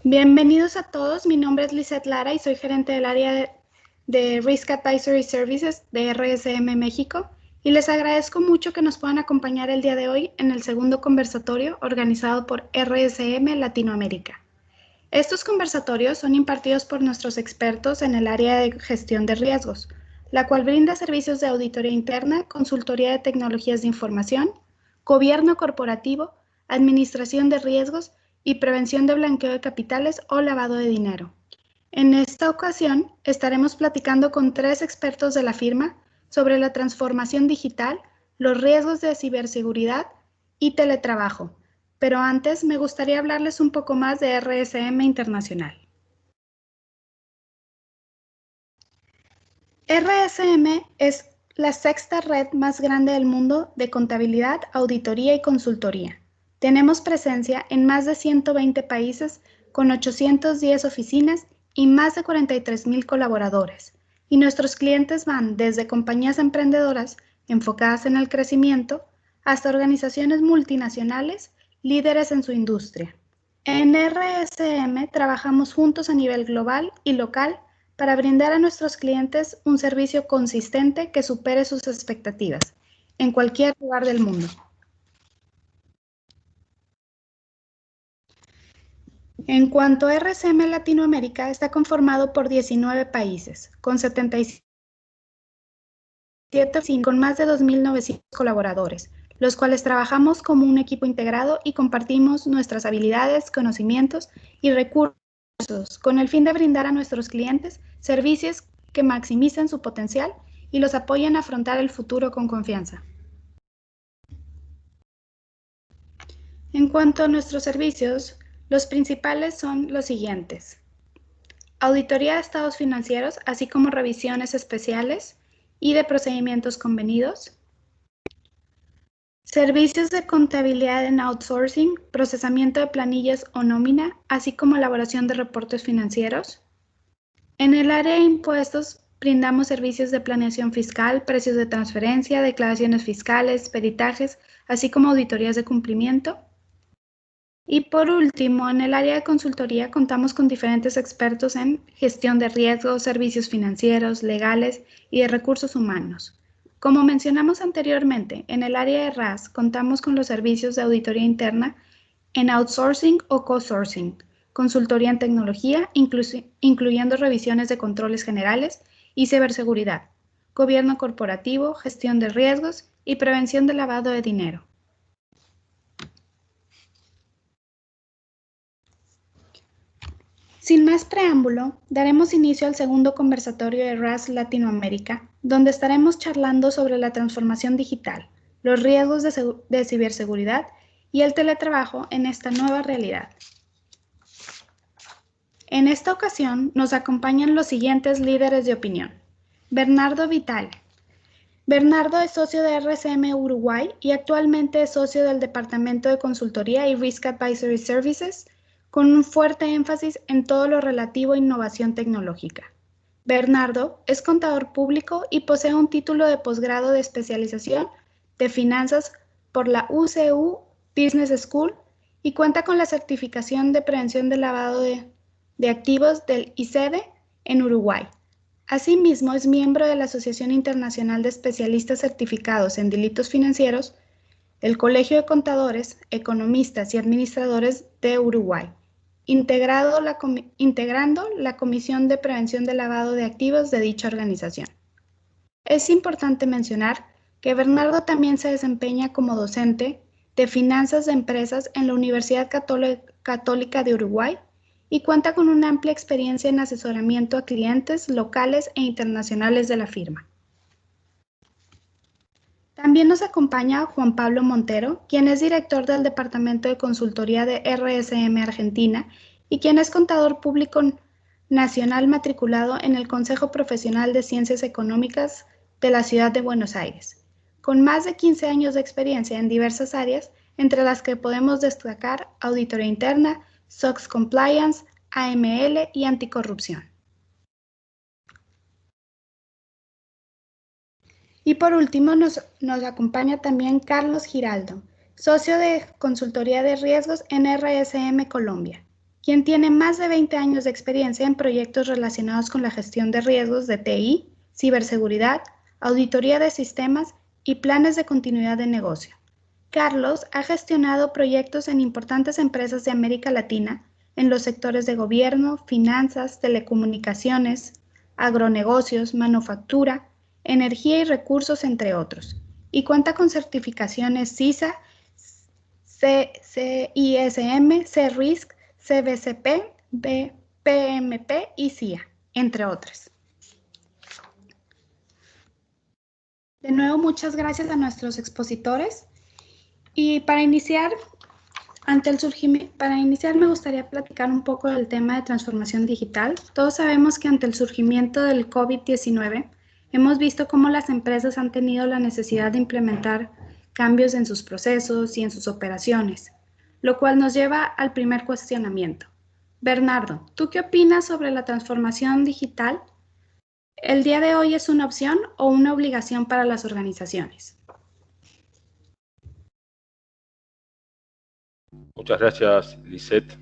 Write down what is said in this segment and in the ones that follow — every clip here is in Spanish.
Bienvenidos a todos, mi nombre es Lizeth Lara y soy gerente del área de Risk Advisory Services de RSM México y les agradezco mucho que nos puedan acompañar el día de hoy en el segundo conversatorio organizado por RSM Latinoamérica. Estos conversatorios son impartidos por nuestros expertos en el área de gestión de riesgos, la cual brinda servicios de auditoría interna, consultoría de tecnologías de información, gobierno corporativo, administración de riesgos y prevención de blanqueo de capitales o lavado de dinero. En esta ocasión estaremos platicando con 3 expertos de la firma sobre la transformación digital, los riesgos de ciberseguridad y teletrabajo. Pero antes me gustaría hablarles un poco más de RSM Internacional. RSM es la sexta red más grande del mundo de contabilidad, auditoría y consultoría. Tenemos presencia en más de 120 países con 810 oficinas y más de 43,000 colaboradores. Y nuestros clientes van desde compañías emprendedoras enfocadas en el crecimiento hasta organizaciones multinacionales líderes en su industria. En RSM trabajamos juntos a nivel global y local para brindar a nuestros clientes un servicio consistente que supere sus expectativas en cualquier lugar del mundo. En cuanto a RSM Latinoamérica, está conformado por 19 países, con 77 con más de 2,900 colaboradores, los cuales trabajamos como un equipo integrado y compartimos nuestras habilidades, conocimientos y recursos con el fin de brindar a nuestros clientes servicios que maximicen su potencial y los apoyen a afrontar el futuro con confianza. En cuanto a nuestros servicios, los principales son los siguientes: auditoría de estados financieros, así como revisiones especiales y de procedimientos convenidos; servicios de contabilidad en outsourcing, procesamiento de planillas o nómina, así como elaboración de reportes financieros. En el área de impuestos, brindamos servicios de planeación fiscal, precios de transferencia, declaraciones fiscales, peritajes, así como auditorías de cumplimiento. Y por último, en el área de consultoría contamos con diferentes expertos en gestión de riesgos, servicios financieros, legales y de recursos humanos. Como mencionamos anteriormente, en el área de RAS contamos con los servicios de auditoría interna en outsourcing o co-sourcing, consultoría en tecnología, incluyendo revisiones de controles generales y ciberseguridad, gobierno corporativo, gestión de riesgos y prevención del lavado de dinero. Sin más preámbulo, daremos inicio al segundo conversatorio de RAS Latinoamérica, donde estaremos charlando sobre la transformación digital, los riesgos de ciberseguridad y el teletrabajo en esta nueva realidad. En esta ocasión nos acompañan los siguientes líderes de opinión. Bernardo Vital. Bernardo es socio de RSM Uruguay y actualmente es socio del Departamento de Consultoría y Risk Advisory Services, con un fuerte énfasis en todo lo relativo a innovación tecnológica. Bernardo es contador público y posee un título de posgrado de especialización de finanzas por la UCU Business School y cuenta con la certificación de prevención del lavado de activos del ICEDE en Uruguay. Asimismo, es miembro de la Asociación Internacional de Especialistas Certificados en Delitos Financieros, el Colegio de Contadores, Economistas y Administradores de Uruguay, integrando la Comisión de Prevención del Lavado de Activos de dicha organización. Es importante mencionar que Bernardo también se desempeña como docente de finanzas de empresas en la Universidad Católica de Uruguay y cuenta con una amplia experiencia en asesoramiento a clientes locales e internacionales de la firma. También nos acompaña Juan Pablo Montero, quien es director del Departamento de Consultoría de RSM Argentina y quien es contador público nacional matriculado en el Consejo Profesional de Ciencias Económicas de la Ciudad de Buenos Aires, con más de 15 años de experiencia en diversas áreas, entre las que podemos destacar auditoría interna, SOX Compliance, AML y anticorrupción. Y por último nos acompaña también Carlos Giraldo, socio de consultoría de riesgos en RSM Colombia. quien tiene más de 20 años de experiencia en proyectos relacionados con la gestión de riesgos de TI, ciberseguridad, auditoría de sistemas y planes de continuidad de negocio. Carlos ha gestionado proyectos en importantes empresas de América Latina en los sectores de gobierno, finanzas, telecomunicaciones, agronegocios, manufactura, energía y recursos, entre otros, y cuenta con certificaciones CISA, CISM, CRISC, CBCP, PMP y CIA, entre otras. De nuevo, muchas gracias a nuestros expositores. Y para iniciar me gustaría platicar un poco del tema de transformación digital. Todos sabemos que ante el surgimiento del COVID-19, hemos visto cómo las empresas han tenido la necesidad de implementar cambios en sus procesos y en sus operaciones, lo cual nos lleva al primer cuestionamiento. Bernardo, ¿tú qué opinas sobre la transformación digital? ¿El día de hoy es una opción o una obligación para las organizaciones? Muchas gracias, Lisette.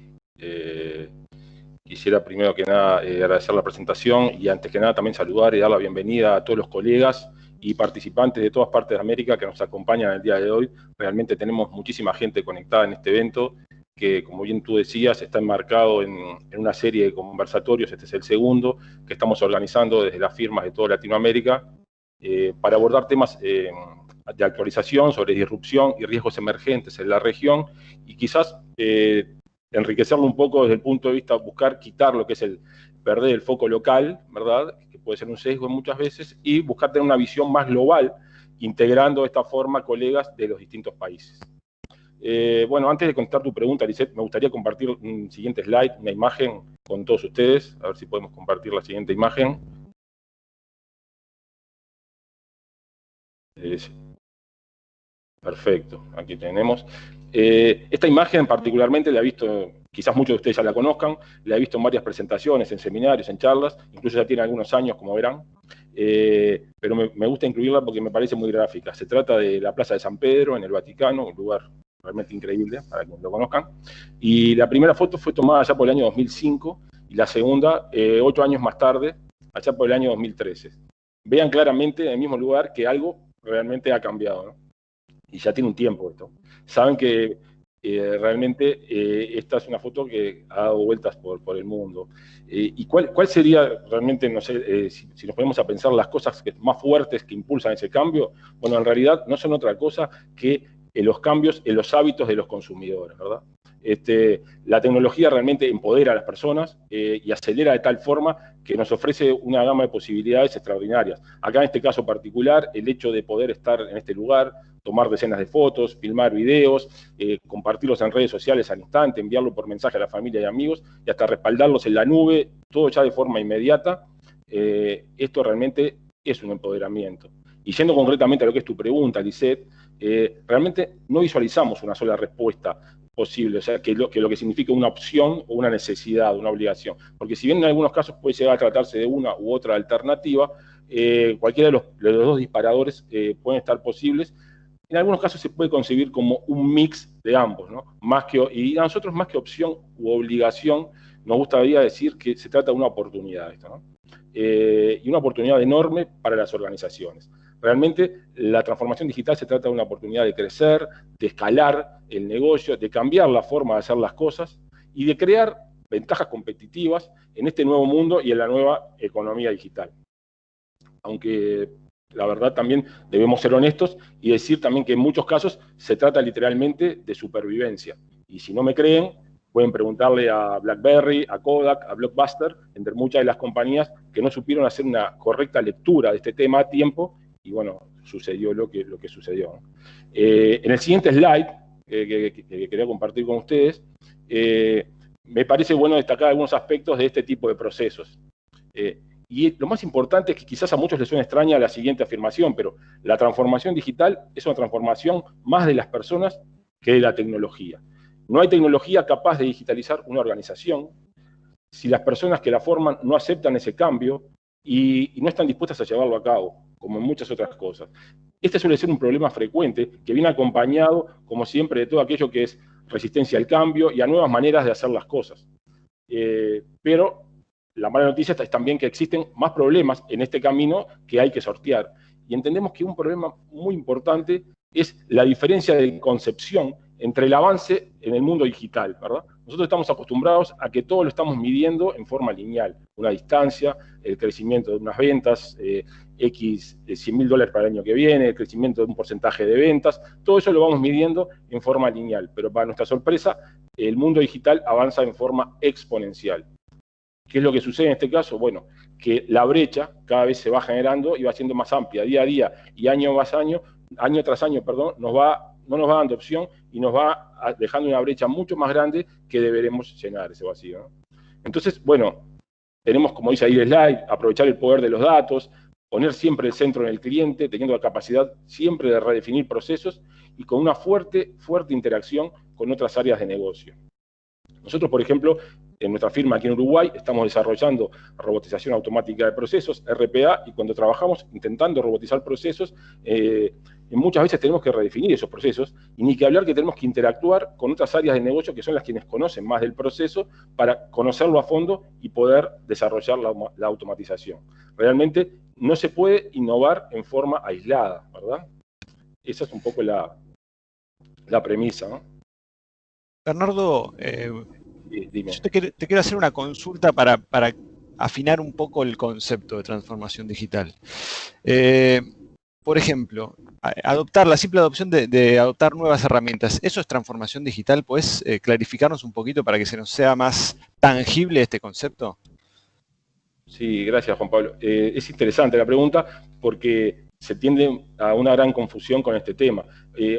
Quisiera primero que nada agradecer la presentación y antes que nada también saludar y dar la bienvenida a todos los colegas y participantes de todas partes de América que nos acompañan el día de hoy. Realmente tenemos muchísima gente conectada en este evento que, como bien tú decías, está enmarcado en una serie de conversatorios, este es el segundo, que estamos organizando desde las firmas de toda Latinoamérica para abordar temas de actualización sobre disrupción y riesgos emergentes en la región y quizás enriquecerlo un poco desde el punto de vista, buscar quitar lo que es perder el foco local, ¿verdad? Que puede ser un sesgo muchas veces, y buscar tener una visión más global, integrando de esta forma colegas de los distintos países. Bueno, antes de contestar tu pregunta, Lisette, me gustaría compartir un siguiente slide, una imagen con todos ustedes, a ver si podemos compartir la siguiente imagen. Perfecto, aquí tenemos. Esta imagen particularmente la he visto, quizás muchos de ustedes ya la conozcan, la he visto en varias presentaciones, en seminarios, en charlas, incluso ya tiene algunos años, como verán, pero me gusta incluirla porque me parece muy gráfica. Se trata de la Plaza de San Pedro, en el Vaticano, un lugar realmente increíble, para quienes lo conozcan. Y la primera foto fue tomada allá por el año 2005, y la segunda, 8 años más tarde, allá por el año 2013. Vean claramente en el mismo lugar que algo realmente ha cambiado, ¿no? Y ya tiene un tiempo esto. Saben que realmente esta es una foto que ha dado vueltas por el mundo. ¿Y cuál sería realmente, no sé, si nos ponemos a pensar las cosas más fuertes que impulsan ese cambio? Bueno, en realidad no son otra cosa que los cambios en los hábitos de los consumidores, ¿verdad? La tecnología realmente empodera a las personas y acelera de tal forma que nos ofrece una gama de posibilidades extraordinarias. Acá en este caso particular, el hecho de poder estar en este lugar, tomar decenas de fotos, filmar videos, compartirlos en redes sociales al instante, enviarlo por mensaje a la familia y amigos y hasta respaldarlos en la nube, todo ya de forma inmediata, esto realmente es un empoderamiento. Y yendo concretamente a lo que es tu pregunta, Lisette, realmente no visualizamos una sola respuesta posible, o sea, que lo que significa una opción o una necesidad, una obligación. Porque si bien en algunos casos puede llegar a tratarse de una u otra alternativa, cualquiera de los dos disparadores pueden estar posibles. En algunos casos se puede concebir como un mix de ambos, ¿no? Y a nosotros más que opción u obligación, nos gustaría decir que se trata de una oportunidad esto, ¿no? Y una oportunidad enorme para las organizaciones. Realmente la transformación digital se trata de una oportunidad de crecer, de escalar el negocio, de cambiar la forma de hacer las cosas y de crear ventajas competitivas en este nuevo mundo y en la nueva economía digital. Aunque la verdad también debemos ser honestos y decir también que en muchos casos se trata literalmente de supervivencia. Y si no me creen, pueden preguntarle a BlackBerry, a Kodak, a Blockbuster, entre muchas de las compañías que no supieron hacer una correcta lectura de este tema a tiempo y bueno, sucedió lo que sucedió. En el siguiente slide que quería compartir con ustedes, me parece bueno destacar algunos aspectos de este tipo de procesos. Y lo más importante es que quizás a muchos les suene extraña la siguiente afirmación, pero la transformación digital es una transformación más de las personas que de la tecnología. No hay tecnología capaz de digitalizar una organización si las personas que la forman no aceptan ese cambio y no están dispuestas a llevarlo a cabo, como en muchas otras cosas. Este suele ser un problema frecuente que viene acompañado, como siempre, de todo aquello que es resistencia al cambio y a nuevas maneras de hacer las cosas. pero la mala noticia es también que existen más problemas en este camino que hay que sortear. Y entendemos que un problema muy importante es la diferencia de concepción entre el avance en el mundo digital, ¿verdad? Nosotros estamos acostumbrados a que todo lo estamos midiendo en forma lineal, una distancia, el crecimiento de unas ventas, X $100.000 para el año que viene, el crecimiento de un porcentaje de ventas, todo eso lo vamos midiendo en forma lineal, pero para nuestra sorpresa, el mundo digital avanza en forma exponencial. ¿Qué es lo que sucede en este caso? Bueno, que la brecha cada vez se va generando y va siendo más amplia día a día y año tras año, perdón, no nos va dando opción y nos va dejando una brecha mucho más grande que deberemos llenar ese vacío, ¿no? Entonces, bueno, tenemos, como dice ahí el slide, aprovechar el poder de los datos, poner siempre el centro en el cliente, teniendo la capacidad siempre de redefinir procesos y con una fuerte interacción con otras áreas de negocio. Nosotros, por ejemplo, en nuestra firma aquí en Uruguay estamos desarrollando robotización automática de procesos, RPA, y cuando trabajamos intentando robotizar procesos, muchas veces tenemos que redefinir esos procesos, y ni que hablar que tenemos que interactuar con otras áreas de negocio que son las quienes conocen más del proceso para conocerlo a fondo y poder desarrollar la automatización. Realmente no se puede innovar en forma aislada, ¿verdad? Esa es un poco la premisa, ¿no? Bernardo, Dime. yo te quiero hacer una consulta para afinar un poco el concepto de transformación digital. Por ejemplo, la simple adopción de adoptar nuevas herramientas, ¿eso es transformación digital? ¿Puedes clarificarnos un poquito para que se nos sea más tangible este concepto? Sí, gracias, Juan Pablo. Es interesante la pregunta porque se tiende a una gran confusión con este tema.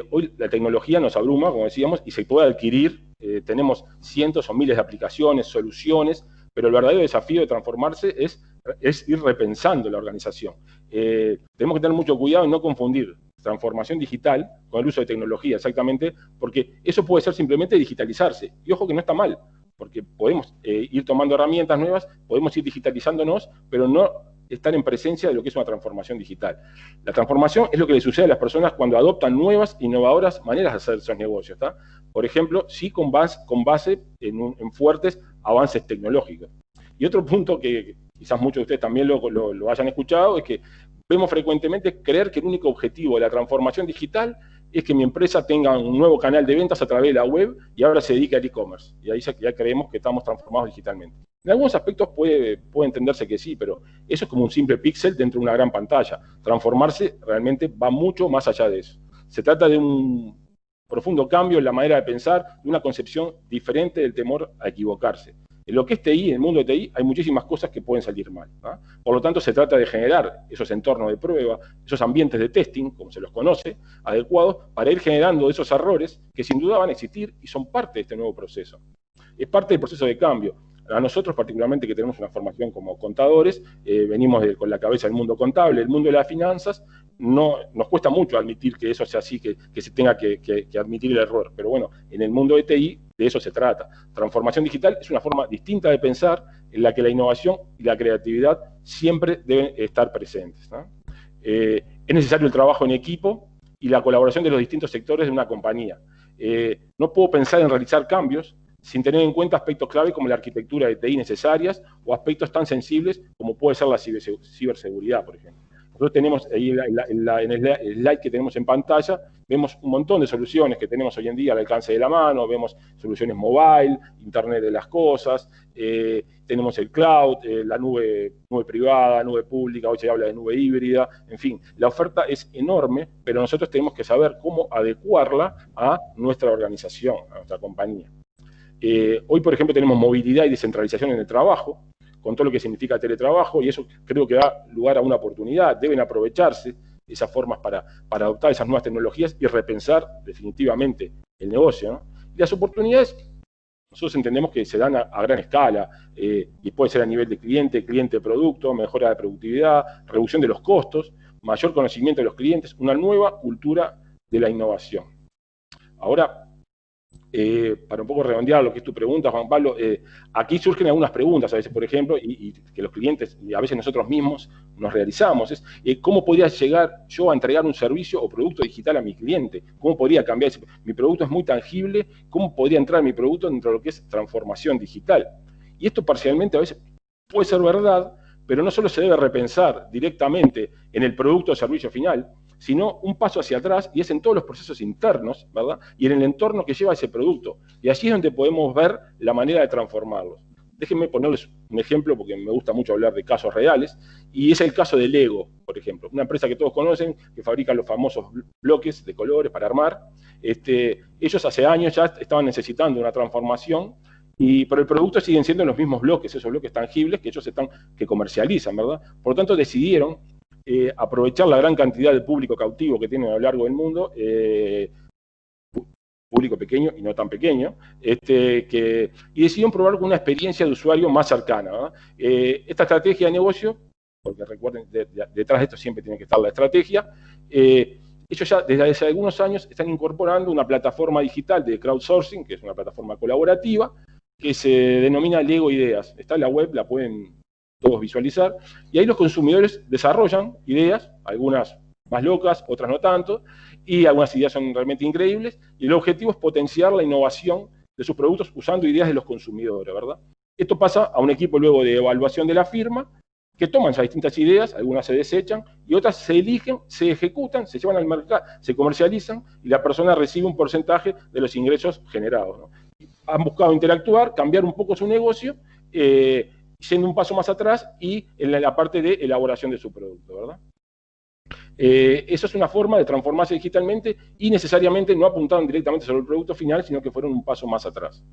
Hoy la tecnología nos abruma, como decíamos, y se puede adquirir. Tenemos cientos o miles de aplicaciones, soluciones, pero el verdadero desafío de transformarse es ir repensando la organización. Tenemos que tener mucho cuidado en no confundir transformación digital con el uso de tecnología, exactamente, porque eso puede ser simplemente digitalizarse. Y ojo que no está mal, porque podemos ir tomando herramientas nuevas, podemos ir digitalizándonos, pero no estar en presencia de lo que es una transformación digital. La transformación es lo que le sucede a las personas cuando adoptan nuevas, innovadoras maneras de hacer esos negocios, ¿tá? Por ejemplo, sí con base en fuertes avances tecnológicos. Y otro punto que quizás muchos de ustedes también lo hayan escuchado, es que vemos frecuentemente creer que el único objetivo de la transformación digital es que mi empresa tenga un nuevo canal de ventas a través de la web y ahora se dedique al e-commerce. Y ahí ya creemos que estamos transformados digitalmente. En algunos aspectos puede entenderse que sí, pero eso es como un simple píxel dentro de una gran pantalla. Transformarse realmente va mucho más allá de eso. Se trata de un profundo cambio en la manera de pensar, de una concepción diferente del temor a equivocarse. En lo que es TI, en el mundo de TI, hay muchísimas cosas que pueden salir mal, ¿no? Por lo tanto, se trata de generar esos entornos de prueba, esos ambientes de testing, como se los conoce, adecuados, para ir generando esos errores que sin duda van a existir y son parte de este nuevo proceso. Es parte del proceso de cambio. A nosotros, particularmente, que tenemos una formación como contadores, venimos con la cabeza del mundo contable, el mundo de las finanzas, nos cuesta mucho admitir que eso sea así, que se tenga que admitir el error. Pero bueno, en el mundo de TI, de eso se trata. Transformación digital es una forma distinta de pensar en la que la innovación y la creatividad siempre deben estar presentes, ¿no? Es necesario el trabajo en equipo y la colaboración de los distintos sectores de una compañía. No puedo pensar en realizar cambios sin tener en cuenta aspectos clave como la arquitectura de TI necesarias o aspectos tan sensibles como puede ser la ciberseguridad, por ejemplo. Nosotros tenemos ahí en el slide que tenemos en pantalla, vemos un montón de soluciones que tenemos hoy en día al alcance de la mano, vemos soluciones mobile, Internet de las cosas, tenemos el cloud, la nube privada, nube pública, hoy se habla de nube híbrida, en fin, la oferta es enorme, pero nosotros tenemos que saber cómo adecuarla a nuestra organización, a nuestra compañía. Hoy, por ejemplo, tenemos movilidad y descentralización en el trabajo, con todo lo que significa teletrabajo, y eso creo que da lugar a una oportunidad. Deben aprovecharse esas formas para adoptar esas nuevas tecnologías y repensar definitivamente el negocio, ¿no? Y las oportunidades, nosotros entendemos que se dan a gran escala, y puede ser a nivel de cliente-producto, mejora de productividad, reducción de los costos, mayor conocimiento de los clientes, una nueva cultura de la innovación. Ahora, para un poco redondear lo que es tu pregunta, Juan Pablo, aquí surgen algunas preguntas a veces, por ejemplo, y que los clientes y a veces nosotros mismos nos realizamos. Es ¿cómo podría llegar yo a entregar un servicio o producto digital a mi cliente? ¿Cómo podría cambiar? Mi producto es muy tangible, ¿cómo podría entrar mi producto dentro de lo que es transformación digital? Y esto parcialmente a veces puede ser verdad, pero no solo se debe repensar directamente en el producto o servicio final, sino un paso hacia atrás, y es en todos los procesos internos, ¿verdad? Y en el entorno que lleva ese producto. Y allí es donde podemos ver la manera de transformarlos. Déjenme ponerles un ejemplo, porque me gusta mucho hablar de casos reales, y es el caso de Lego, por ejemplo. Una empresa que todos conocen, que fabrica los famosos bloques de colores para armar. Ellos hace años ya estaban necesitando una transformación, pero el producto siguen siendo los mismos bloques, esos bloques tangibles que ellos que comercializan, ¿verdad? Por lo tanto, decidieron aprovechar la gran cantidad de público cautivo que tienen a lo largo del mundo, público pequeño y no tan pequeño, y decidieron probar con una experiencia de usuario más cercana, ¿verdad? Esta estrategia de negocio, porque recuerden, detrás de esto siempre tiene que estar la estrategia, ellos ya desde hace algunos años están incorporando una plataforma digital de crowdsourcing, que es una plataforma colaborativa, que se denomina Lego Ideas. Está en la web, la pueden todos visualizar, y ahí los consumidores desarrollan ideas, algunas más locas, otras no tanto, y algunas ideas son realmente increíbles, y el objetivo es potenciar la innovación de sus productos usando ideas de los consumidores, ¿verdad? Esto pasa a un equipo luego de evaluación de la firma, que toman esas distintas ideas, algunas se desechan, y otras se eligen, se ejecutan, se llevan al mercado, se comercializan, y la persona recibe un porcentaje de los ingresos generados, ¿no? Han buscado interactuar, cambiar un poco su negocio, yendo un paso más atrás y en la parte de elaboración de su producto, ¿verdad? Eso es una forma de transformarse digitalmente y necesariamente no apuntaron directamente sobre el producto final, sino que fueron un paso más atrás.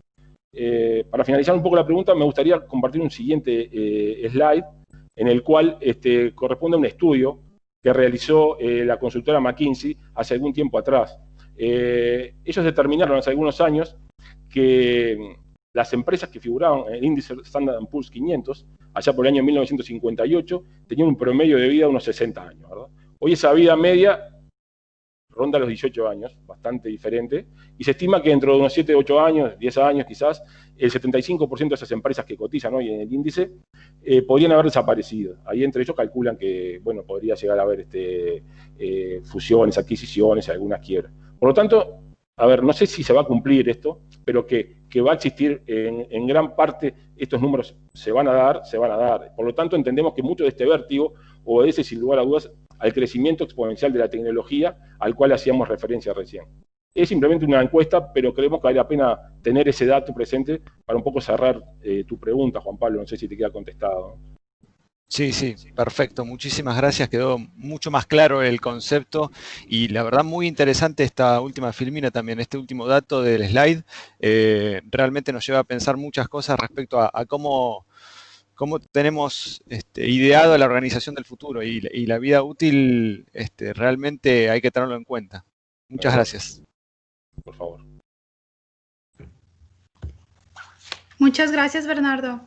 Para finalizar un poco la pregunta, me gustaría compartir un siguiente slide en el cual corresponde a un estudio que realizó la consultora McKinsey hace algún tiempo atrás. Ellos determinaron hace algunos años que las empresas que figuraban en el índice Standard & Poor's 500, allá por el año 1958, tenían un promedio de vida de unos 60 años, ¿verdad? Hoy esa vida media ronda los 18 años, bastante diferente, y se estima que dentro de unos 7, 8 años, 10 años quizás, el 75% de esas empresas que cotizan hoy en el índice podrían haber desaparecido. Ahí entre ellos calculan que, bueno, podría llegar a haber fusiones, adquisiciones, algunas quiebras. Por lo tanto, a ver, no sé si se va a cumplir esto, pero que va a existir en gran parte, estos números se van a dar. Por lo tanto, entendemos que mucho de este vértigo obedece, sin lugar a dudas, al crecimiento exponencial de la tecnología al cual hacíamos referencia recién. Es simplemente una encuesta, pero creemos que vale la pena tener ese dato presente para un poco cerrar tu pregunta, Juan Pablo, no sé si te queda contestado. Sí, sí, perfecto. Muchísimas gracias. Quedó mucho más claro el concepto y la verdad muy interesante esta última filmina también, este último dato del slide. Realmente nos lleva a pensar muchas cosas respecto a cómo tenemos ideado la organización del futuro y la vida útil realmente hay que tenerlo en cuenta. Muchas gracias. Por favor. Muchas gracias, Bernardo.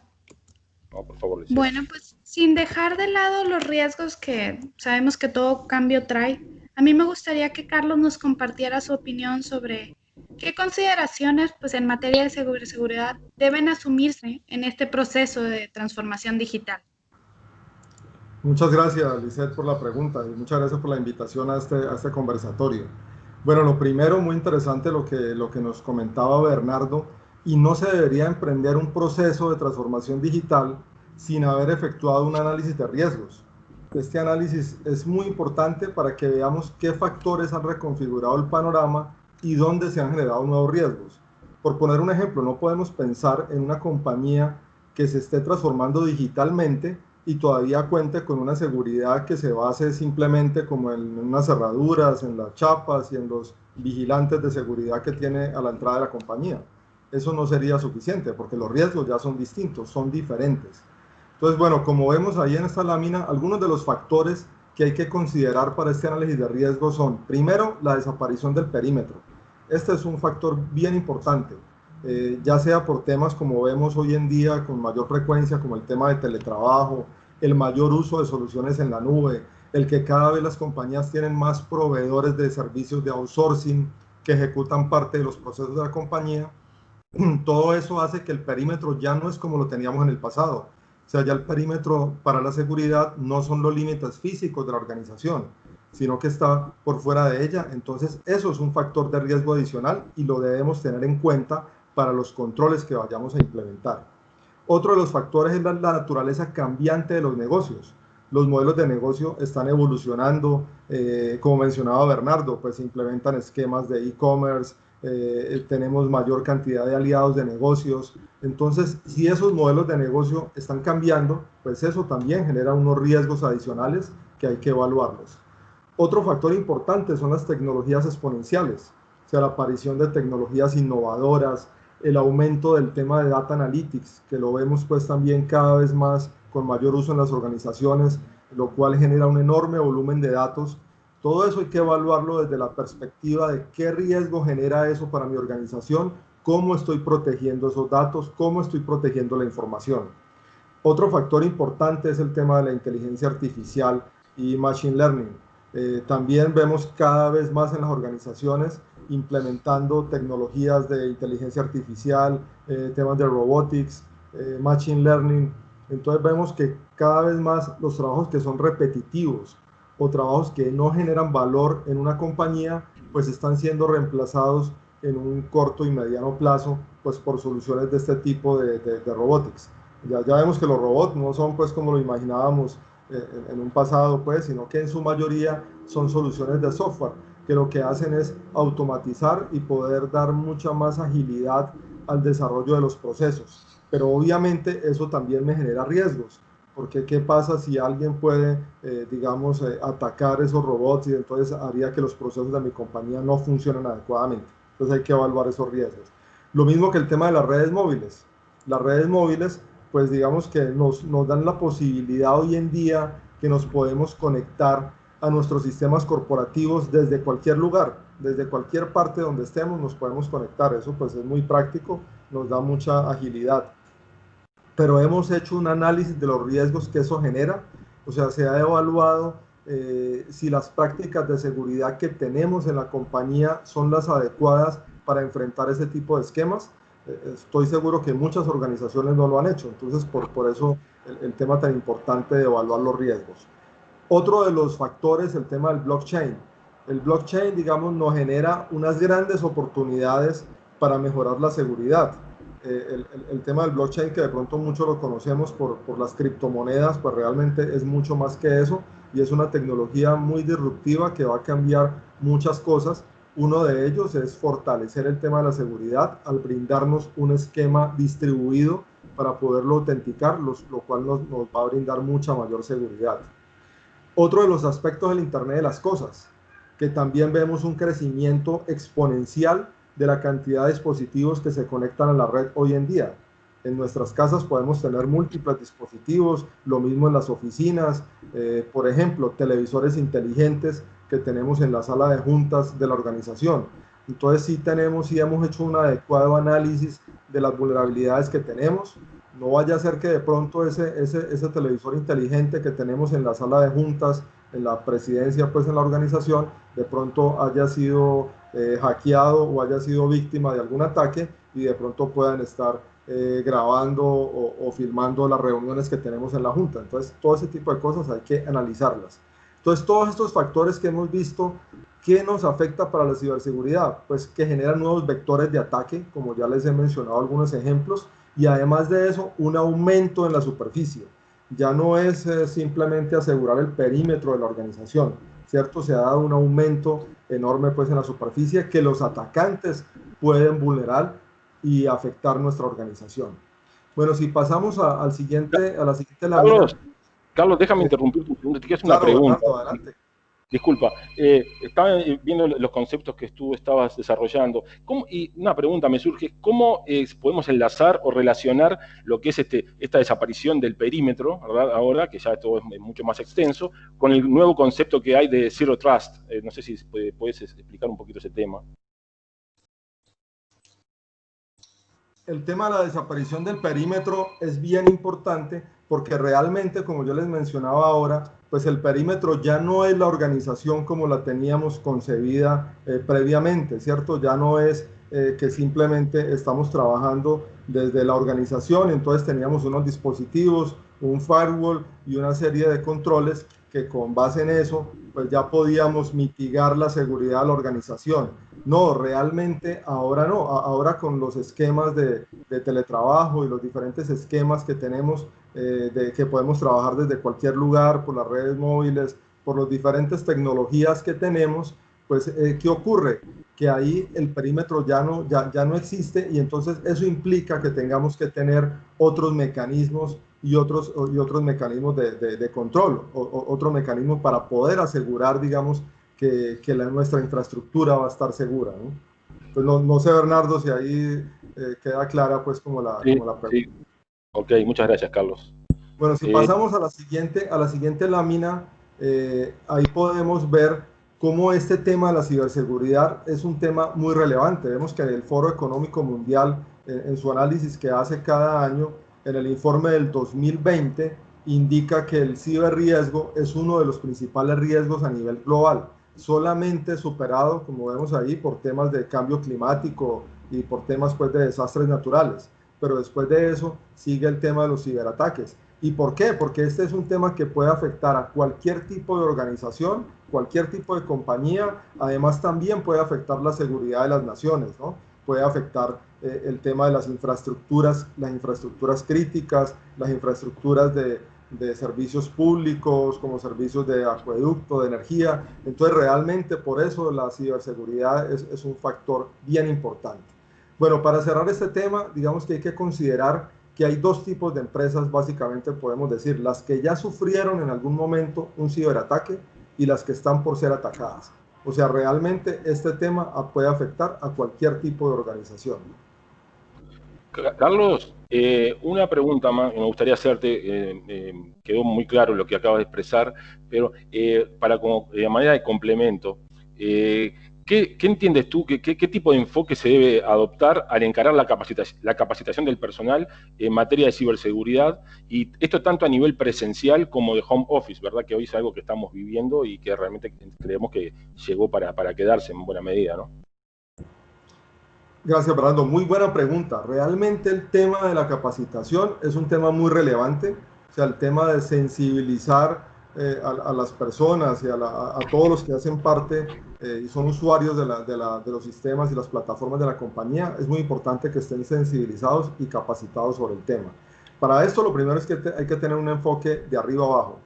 No, por favor, Lucía. Bueno, pues sin dejar de lado los riesgos que sabemos que todo cambio trae, a mí me gustaría que Carlos nos compartiera su opinión sobre qué consideraciones pues, en materia de seguridad deben asumirse en este proceso de transformación digital. Muchas gracias, Lisette, por la pregunta y muchas gracias por la invitación a este conversatorio. Bueno, lo primero, muy interesante lo que nos comentaba Bernardo, y no se debería emprender un proceso de transformación digital sin haber efectuado un análisis de riesgos. Este análisis es muy importante para que veamos qué factores han reconfigurado el panorama y dónde se han generado nuevos riesgos. Por poner un ejemplo, no podemos pensar en una compañía que se esté transformando digitalmente y todavía cuente con una seguridad que se base simplemente como en unas cerraduras, en las chapas y en los vigilantes de seguridad que tiene a la entrada de la compañía. Eso no sería suficiente porque los riesgos ya son distintos, son diferentes. Entonces, bueno, como vemos ahí en esta lámina, algunos de los factores que hay que considerar para este análisis de riesgo son, primero, la desaparición del perímetro. Este es un factor bien importante, ya sea por temas como vemos hoy en día con mayor frecuencia, como el tema de teletrabajo, el mayor uso de soluciones en la nube, el que cada vez las compañías tienen más proveedores de servicios de outsourcing que ejecutan parte de los procesos de la compañía. Todo eso hace que el perímetro ya no es como lo teníamos en el pasado. O sea, ya el perímetro para la seguridad no son los límites físicos de la organización, sino que está por fuera de ella. Entonces, eso es un factor de riesgo adicional y lo debemos tener en cuenta para los controles que vayamos a implementar. Otro de los factores es la naturaleza cambiante de los negocios. Los modelos de negocio están evolucionando, como mencionaba Bernardo, pues se implementan esquemas de e-commerce, tenemos mayor cantidad de aliados de negocios. Entonces, si esos modelos de negocio están cambiando, pues eso también genera unos riesgos adicionales que hay que evaluarlos. Otro factor importante son las tecnologías exponenciales, o sea, la aparición de tecnologías innovadoras, el aumento del tema de data analytics, que lo vemos pues también cada vez más con mayor uso en las organizaciones, lo cual genera un enorme volumen de datos. Todo eso hay que evaluarlo desde la perspectiva de qué riesgo genera eso para mi organización, cómo estoy protegiendo esos datos, cómo estoy protegiendo la información. Otro factor importante es el tema de la inteligencia artificial y machine learning. También vemos cada vez más en las organizaciones implementando tecnologías de inteligencia artificial, temas de robotics, machine learning. Entonces vemos que cada vez más los trabajos que son repetitivos o trabajos que no generan valor en una compañía, pues están siendo reemplazados en un corto y mediano plazo, pues por soluciones de este tipo de robotics. Ya vemos que los robots no son pues como lo imaginábamos en un pasado, pues, sino que en su mayoría son soluciones de software, que lo que hacen es automatizar y poder dar mucha más agilidad al desarrollo de los procesos. Pero obviamente eso también me genera riesgos, porque ¿qué pasa si alguien puede, digamos, atacar esos robots y entonces haría que los procesos de mi compañía no funcionen adecuadamente? Entonces hay que evaluar esos riesgos. Lo mismo que el tema de las redes móviles. Las redes móviles, pues digamos que nos dan la posibilidad hoy en día que nos podemos conectar a nuestros sistemas corporativos desde cualquier lugar, desde cualquier parte donde estemos nos podemos conectar. Eso pues es muy práctico, nos da mucha agilidad. Pero hemos hecho un análisis de los riesgos que eso genera, o sea, se ha evaluado si las prácticas de seguridad que tenemos en la compañía son las adecuadas para enfrentar ese tipo de esquemas. Estoy seguro que muchas organizaciones no lo han hecho, entonces por eso el tema tan importante de evaluar los riesgos. Otro de los factores, el tema del blockchain. El blockchain, digamos, nos genera unas grandes oportunidades para mejorar la seguridad. El tema del blockchain, que de pronto muchos lo conocemos por las criptomonedas, pues realmente es mucho más que eso y es una tecnología muy disruptiva que va a cambiar muchas cosas. Uno de ellos es fortalecer el tema de la seguridad al brindarnos un esquema distribuido para poderlo autenticar, lo cual nos va a brindar mucha mayor seguridad. Otro de los aspectos del Internet de las cosas, que también vemos un crecimiento exponencial de la cantidad de dispositivos que se conectan a la red hoy en día. En nuestras casas podemos tener múltiples dispositivos, lo mismo en las oficinas, por ejemplo, televisores inteligentes que tenemos en la sala de juntas de la organización. Entonces sí hemos hecho un adecuado análisis de las vulnerabilidades que tenemos. No vaya a ser que de pronto ese televisor inteligente que tenemos en la sala de juntas, en la presidencia, pues en la organización, de pronto haya sido hackeado o haya sido víctima de algún ataque y de pronto puedan estar grabando o filmando las reuniones que tenemos en la junta. Entonces todo ese tipo de cosas hay que analizarlas. Entonces todos estos factores que hemos visto, ¿qué nos afecta para la ciberseguridad? Pues que generan nuevos vectores de ataque, como ya les he mencionado algunos ejemplos, y además de eso, un aumento en la superficie. Ya no es simplemente asegurar el perímetro de la organización, ¿cierto? Se ha dado un aumento enorme pues en la superficie que los atacantes pueden vulnerar y afectar nuestra organización. Bueno, si pasamos a la siguiente lámina. Carlos, déjame interrumpir tu pregunta, te quiero hacer una pregunta. Bernardo, adelante. Disculpa, estaba viendo los conceptos que tú estabas desarrollando. Y una pregunta me surge, ¿cómo podemos enlazar o relacionar lo que es esta desaparición del perímetro, ¿verdad? Ahora, que ya todo es mucho más extenso, con el nuevo concepto que hay de Zero Trust? No sé si puedes explicar un poquito ese tema. El tema de la desaparición del perímetro es bien importante porque realmente, como yo les mencionaba ahora, pues el perímetro ya no es la organización como la teníamos concebida previamente, ¿cierto? Ya no es que simplemente estamos trabajando desde la organización, entonces teníamos unos dispositivos, un firewall y una serie de controles que con base en eso, pues ya podíamos mitigar la seguridad de la organización. No, realmente ahora no. Ahora con los esquemas de teletrabajo y los diferentes esquemas que tenemos, de que podemos trabajar desde cualquier lugar, por las redes móviles, por las diferentes tecnologías que tenemos, pues, ¿qué ocurre? Que ahí el perímetro ya no existe, y entonces eso implica que tengamos que tener otros mecanismos y otros mecanismos de control, otros mecanismos para poder asegurar, digamos, que nuestra infraestructura va a estar segura, ¿no? Pues no sé, Bernardo, si ahí queda clara pues como la pregunta. Sí. Ok, muchas gracias, Carlos. Bueno, si pasamos a la siguiente lámina, ahí podemos ver cómo este tema de la ciberseguridad es un tema muy relevante. Vemos que el Foro Económico Mundial, en su análisis que hace cada año, en el informe del 2020, indica que el ciberriesgo es uno de los principales riesgos a nivel global, solamente superado, como vemos ahí, por temas de cambio climático y por temas pues de desastres naturales. Pero después de eso sigue el tema de los ciberataques. ¿Y por qué? Porque este es un tema que puede afectar a cualquier tipo de organización, cualquier tipo de compañía. Además, también puede afectar la seguridad de las naciones, ¿no? Puede afectar el tema de las infraestructuras críticas, las infraestructuras de servicios públicos, como servicios de acueducto, de energía. Entonces, realmente por eso la ciberseguridad es un factor bien importante. Bueno, para cerrar este tema, digamos que hay que considerar que hay dos tipos de empresas, básicamente podemos decir, las que ya sufrieron en algún momento un ciberataque y las que están por ser atacadas. O sea, realmente este tema puede afectar a cualquier tipo de organización. Carlos, una pregunta más, me gustaría hacerte, quedó muy claro lo que acabas de expresar, pero para como manera de complemento, ¿qué entiendes tú, qué tipo de enfoque se debe adoptar al encarar la capacitación del personal en materia de ciberseguridad? Y esto tanto a nivel presencial como de home office, ¿verdad? Que hoy es algo que estamos viviendo y que realmente creemos que llegó para quedarse en buena medida, ¿no? Gracias, Fernando. Muy buena pregunta. Realmente el tema de la capacitación es un tema muy relevante. O sea, el tema de sensibilizar a las personas y a todos los que hacen parte y son usuarios de los sistemas y las plataformas de la compañía, es muy importante que estén sensibilizados y capacitados sobre el tema. Para esto, lo primero es que hay que tener un enfoque de arriba abajo.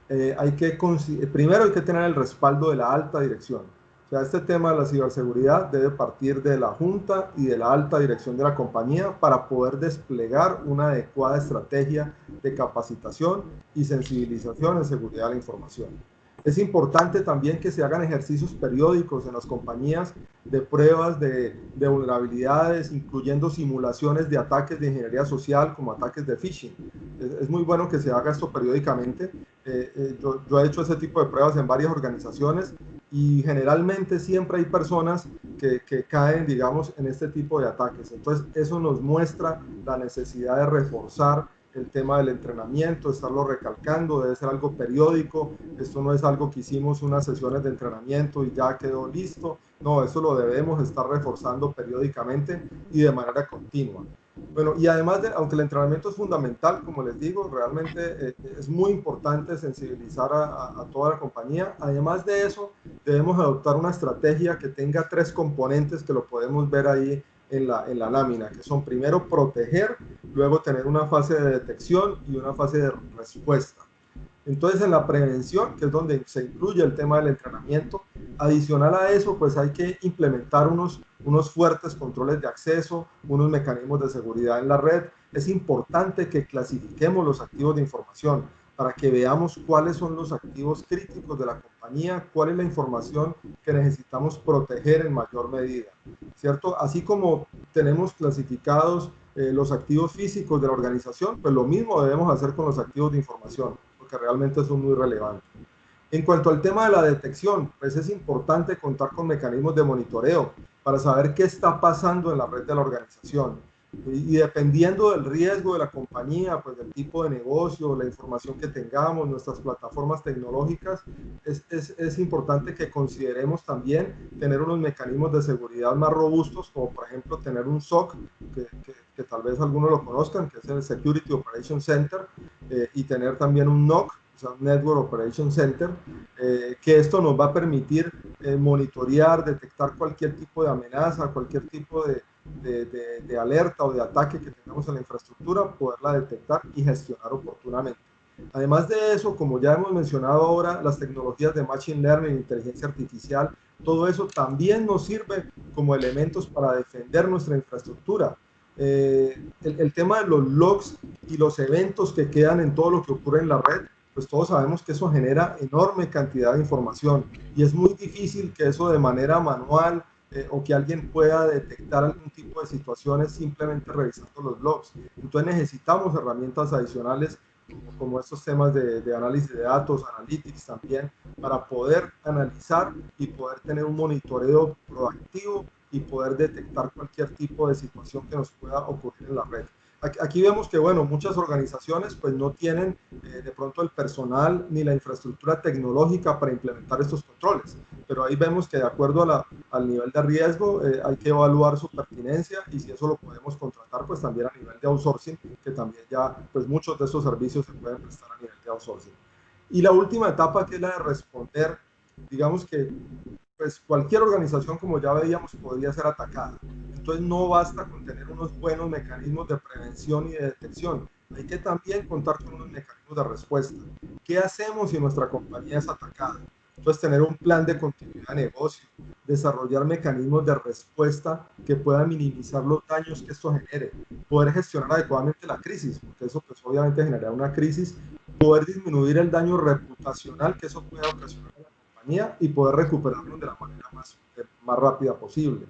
Primero hay que tener el respaldo de la alta dirección. O sea, este tema de la ciberseguridad debe partir de la junta y de la alta dirección de la compañía para poder desplegar una adecuada estrategia de capacitación y sensibilización en seguridad de la información. Es importante también que se hagan ejercicios periódicos en las compañías de pruebas de vulnerabilidades, incluyendo simulaciones de ataques de ingeniería social como ataques de phishing. Es muy bueno que se haga esto periódicamente. Yo he hecho ese tipo de pruebas en varias organizaciones y generalmente siempre hay personas que caen, digamos, en este tipo de ataques. Entonces, eso nos muestra la necesidad de reforzar el tema del entrenamiento, estarlo recalcando, debe ser algo periódico. Esto no es algo que hicimos unas sesiones de entrenamiento y ya quedó listo. No, eso lo debemos estar reforzando periódicamente y de manera continua. Bueno, y además, aunque el entrenamiento es fundamental, como les digo, realmente es muy importante sensibilizar a toda la compañía. Además de eso, debemos adoptar una estrategia que tenga tres componentes que lo podemos ver ahí en la lámina, que son primero proteger, luego tener una fase de detección y una fase de respuesta. Entonces, en la prevención, que es donde se incluye el tema del entrenamiento, adicional a eso, pues hay que implementar unos fuertes controles de acceso, unos mecanismos de seguridad en la red. Es importante que clasifiquemos los activos de información para que veamos cuáles son los activos críticos de la compañía, cuál es la información que necesitamos proteger en mayor medida, ¿cierto? Así como tenemos clasificados los activos físicos de la organización, pues lo mismo debemos hacer con los activos de información, que realmente son muy relevantes. En cuanto al tema de la detección, pues es importante contar con mecanismos de monitoreo para saber qué está pasando en la red de la organización. Y dependiendo del riesgo de la compañía, pues del tipo de negocio, la información que tengamos, nuestras plataformas tecnológicas, es importante que consideremos también tener unos mecanismos de seguridad más robustos, como por ejemplo tener un SOC, que tal vez algunos lo conozcan, que es el Security Operations Center, y tener también un NOC, o sea, Network Operations Center, que esto nos va a permitir monitorear, detectar cualquier tipo de amenaza, cualquier tipo de alerta o de ataque que tengamos en la infraestructura, poderla detectar y gestionar oportunamente. Además de eso, como ya hemos mencionado ahora, las tecnologías de Machine Learning, inteligencia artificial, todo eso también nos sirve como elementos para defender nuestra infraestructura. El tema de los logs y los eventos que quedan en todo lo que ocurre en la red, pues todos sabemos que eso genera enorme cantidad de información y es muy difícil que eso de manera manual o que alguien pueda detectar algún tipo de situaciones simplemente revisando los logs. Entonces necesitamos herramientas adicionales como estos temas de análisis de datos, analytics también, para poder analizar y poder tener un monitoreo proactivo y poder detectar cualquier tipo de situación que nos pueda ocurrir en la red. Aquí vemos que, bueno, muchas organizaciones pues no tienen de pronto el personal ni la infraestructura tecnológica para implementar estos controles, pero ahí vemos que de acuerdo al nivel de riesgo hay que evaluar su pertinencia y si eso lo podemos contratar pues también a nivel de outsourcing, que también ya pues muchos de estos servicios se pueden prestar a nivel de outsourcing. Y la última etapa, que es la de responder, digamos que pues cualquier organización, como ya veíamos, podría ser atacada. Entonces no basta con tener unos buenos mecanismos de prevención y de detección. Hay que también contar con unos mecanismos de respuesta. ¿Qué hacemos si nuestra compañía es atacada? Entonces tener un plan de continuidad de negocio, desarrollar mecanismos de respuesta que puedan minimizar los daños que esto genere, poder gestionar adecuadamente la crisis, porque eso pues obviamente genera una crisis, poder disminuir el daño reputacional que eso pueda ocasionar en la compañía y poder recuperarlo de la manera más rápida posible.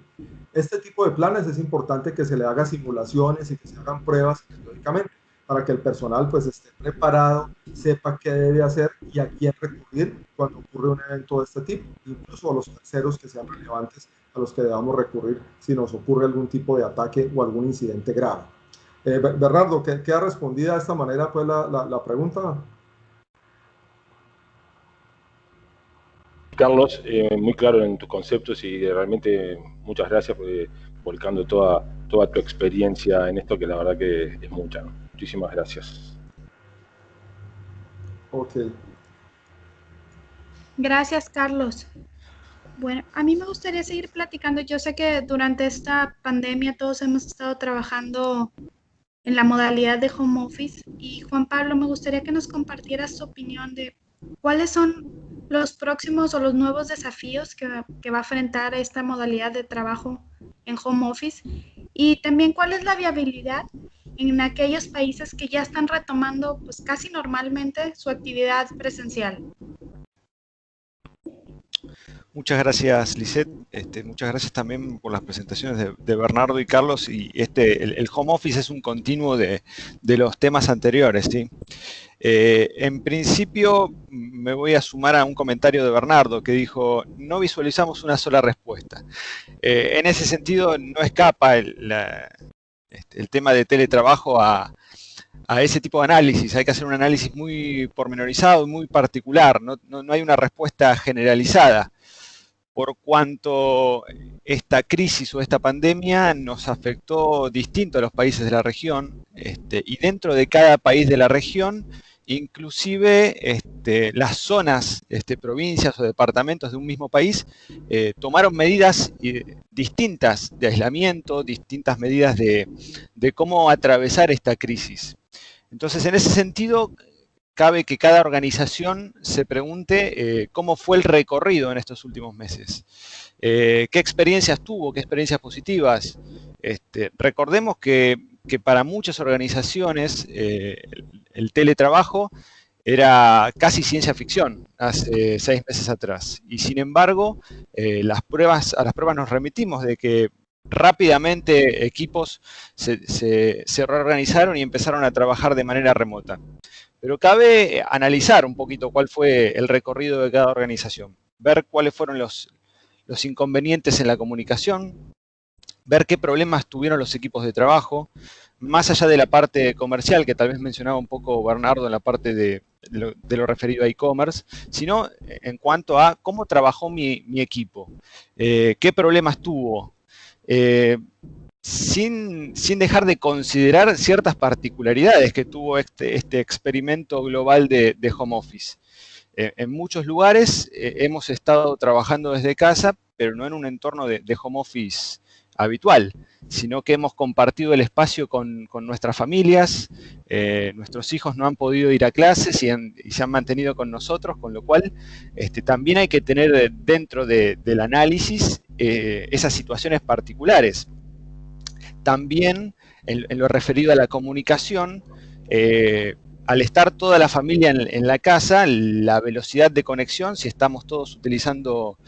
Este tipo de planes es importante que se le haga simulaciones y que se hagan pruebas periódicamente para que el personal pues esté preparado, sepa qué debe hacer y a quién recurrir cuando ocurre un evento de este tipo, incluso a los terceros que sean relevantes a los que debamos recurrir si nos ocurre algún tipo de ataque o algún incidente grave. Bernardo, ¿queda respondida de esta manera pues la pregunta? Carlos, muy claro en tus conceptos y realmente muchas gracias por volcando toda tu experiencia en esto, que la verdad que es mucha. Muchísimas gracias. Ok. Gracias, Carlos. Bueno, a mí me gustaría seguir platicando. Yo sé que durante esta pandemia todos hemos estado trabajando en la modalidad de home office y Juan Pablo, me gustaría que nos compartieras tu opinión de cuáles son los próximos o los nuevos desafíos que va a enfrentar esta modalidad de trabajo en home office y también cuál es la viabilidad en aquellos países que ya están retomando pues casi normalmente su actividad presencial. Muchas gracias, Lisette. Muchas gracias también por las presentaciones de Bernardo y Carlos. Y el home office es un continuo de los temas anteriores, ¿sí? En principio, me voy a sumar a un comentario de Bernardo que dijo: no visualizamos una sola respuesta. En ese sentido, no escapa el tema de teletrabajo a ese tipo de análisis. Hay que hacer un análisis muy pormenorizado y muy particular. No hay una respuesta generalizada, por cuanto esta crisis o esta pandemia nos afectó distinto a los países de la región, y dentro de cada país de la región, inclusive las zonas, provincias o departamentos de un mismo país, tomaron medidas distintas de aislamiento, distintas medidas de cómo atravesar esta crisis. Entonces, en ese sentido, cabe que cada organización se pregunte cómo fue el recorrido en estos últimos meses. ¿Qué experiencias tuvo? ¿Qué experiencias positivas? Recordemos que para muchas organizaciones el teletrabajo era casi ciencia ficción hace 6 meses atrás. Y sin embargo, a las pruebas nos remitimos de que rápidamente equipos se reorganizaron y empezaron a trabajar de manera remota. Pero cabe analizar un poquito cuál fue el recorrido de cada organización, ver cuáles fueron los inconvenientes en la comunicación, ver qué problemas tuvieron los equipos de trabajo, más allá de la parte comercial, que tal vez mencionaba un poco Bernardo en la parte de lo referido a e-commerce, sino en cuanto a cómo trabajó mi equipo, qué problemas tuvo, sin dejar de considerar ciertas particularidades que tuvo este experimento global de home office. En muchos lugares hemos estado trabajando desde casa, pero no en un entorno de home office habitual, sino que hemos compartido el espacio con nuestras familias. Nuestros hijos no han podido ir a clases y se han mantenido con nosotros, con lo cual también hay que tener dentro del análisis esas situaciones particulares. También en lo referido a la comunicación, al estar toda la familia en la casa, la velocidad de conexión, si estamos todos utilizando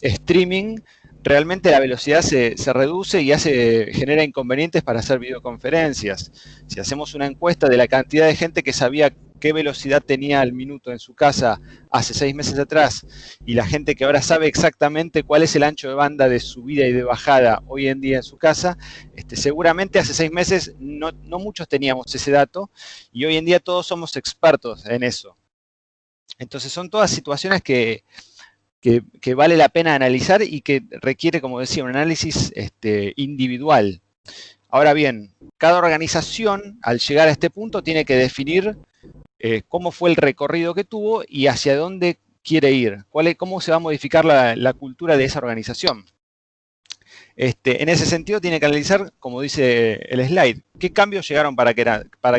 streaming, realmente la velocidad se reduce y genera inconvenientes para hacer videoconferencias. Si hacemos una encuesta de la cantidad de gente que sabía qué velocidad tenía al minuto en su casa hace 6 meses atrás y la gente que ahora sabe exactamente cuál es el ancho de banda de subida y de bajada hoy en día en su casa, seguramente hace 6 meses no muchos teníamos ese dato y hoy en día todos somos expertos en eso. Entonces son todas situaciones que vale la pena analizar y que requiere, como decía, un análisis individual. Ahora bien, cada organización, al llegar a este punto, tiene que definir cómo fue el recorrido que tuvo y hacia dónde quiere ir, cómo se va a modificar la cultura de esa organización. En ese sentido, tiene que analizar, como dice el slide, qué cambios llegaron para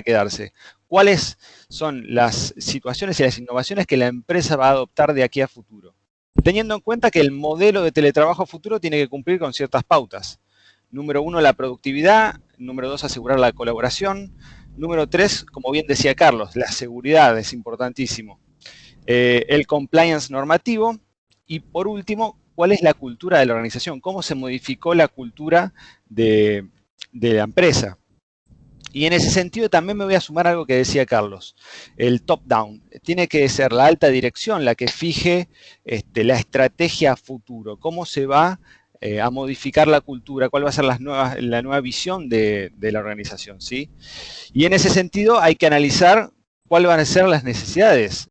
quedarse, cuáles son las situaciones y las innovaciones que la empresa va a adoptar de aquí a futuro, teniendo en cuenta que el modelo de teletrabajo futuro tiene que cumplir con ciertas pautas. Número 1, la productividad. Número 2, asegurar la colaboración. Número 3, como bien decía Carlos, la seguridad es importantísimo. El compliance normativo. Y por último, ¿cuál es la cultura de la organización? ¿Cómo se modificó la cultura de la empresa? Y en ese sentido también me voy a sumar algo que decía Carlos, el top-down. Tiene que ser la alta dirección la que fije la estrategia a futuro, cómo se va a modificar la cultura, cuál va a ser la nueva visión de la organización, ¿sí? Y en ese sentido hay que analizar cuáles van a ser las necesidades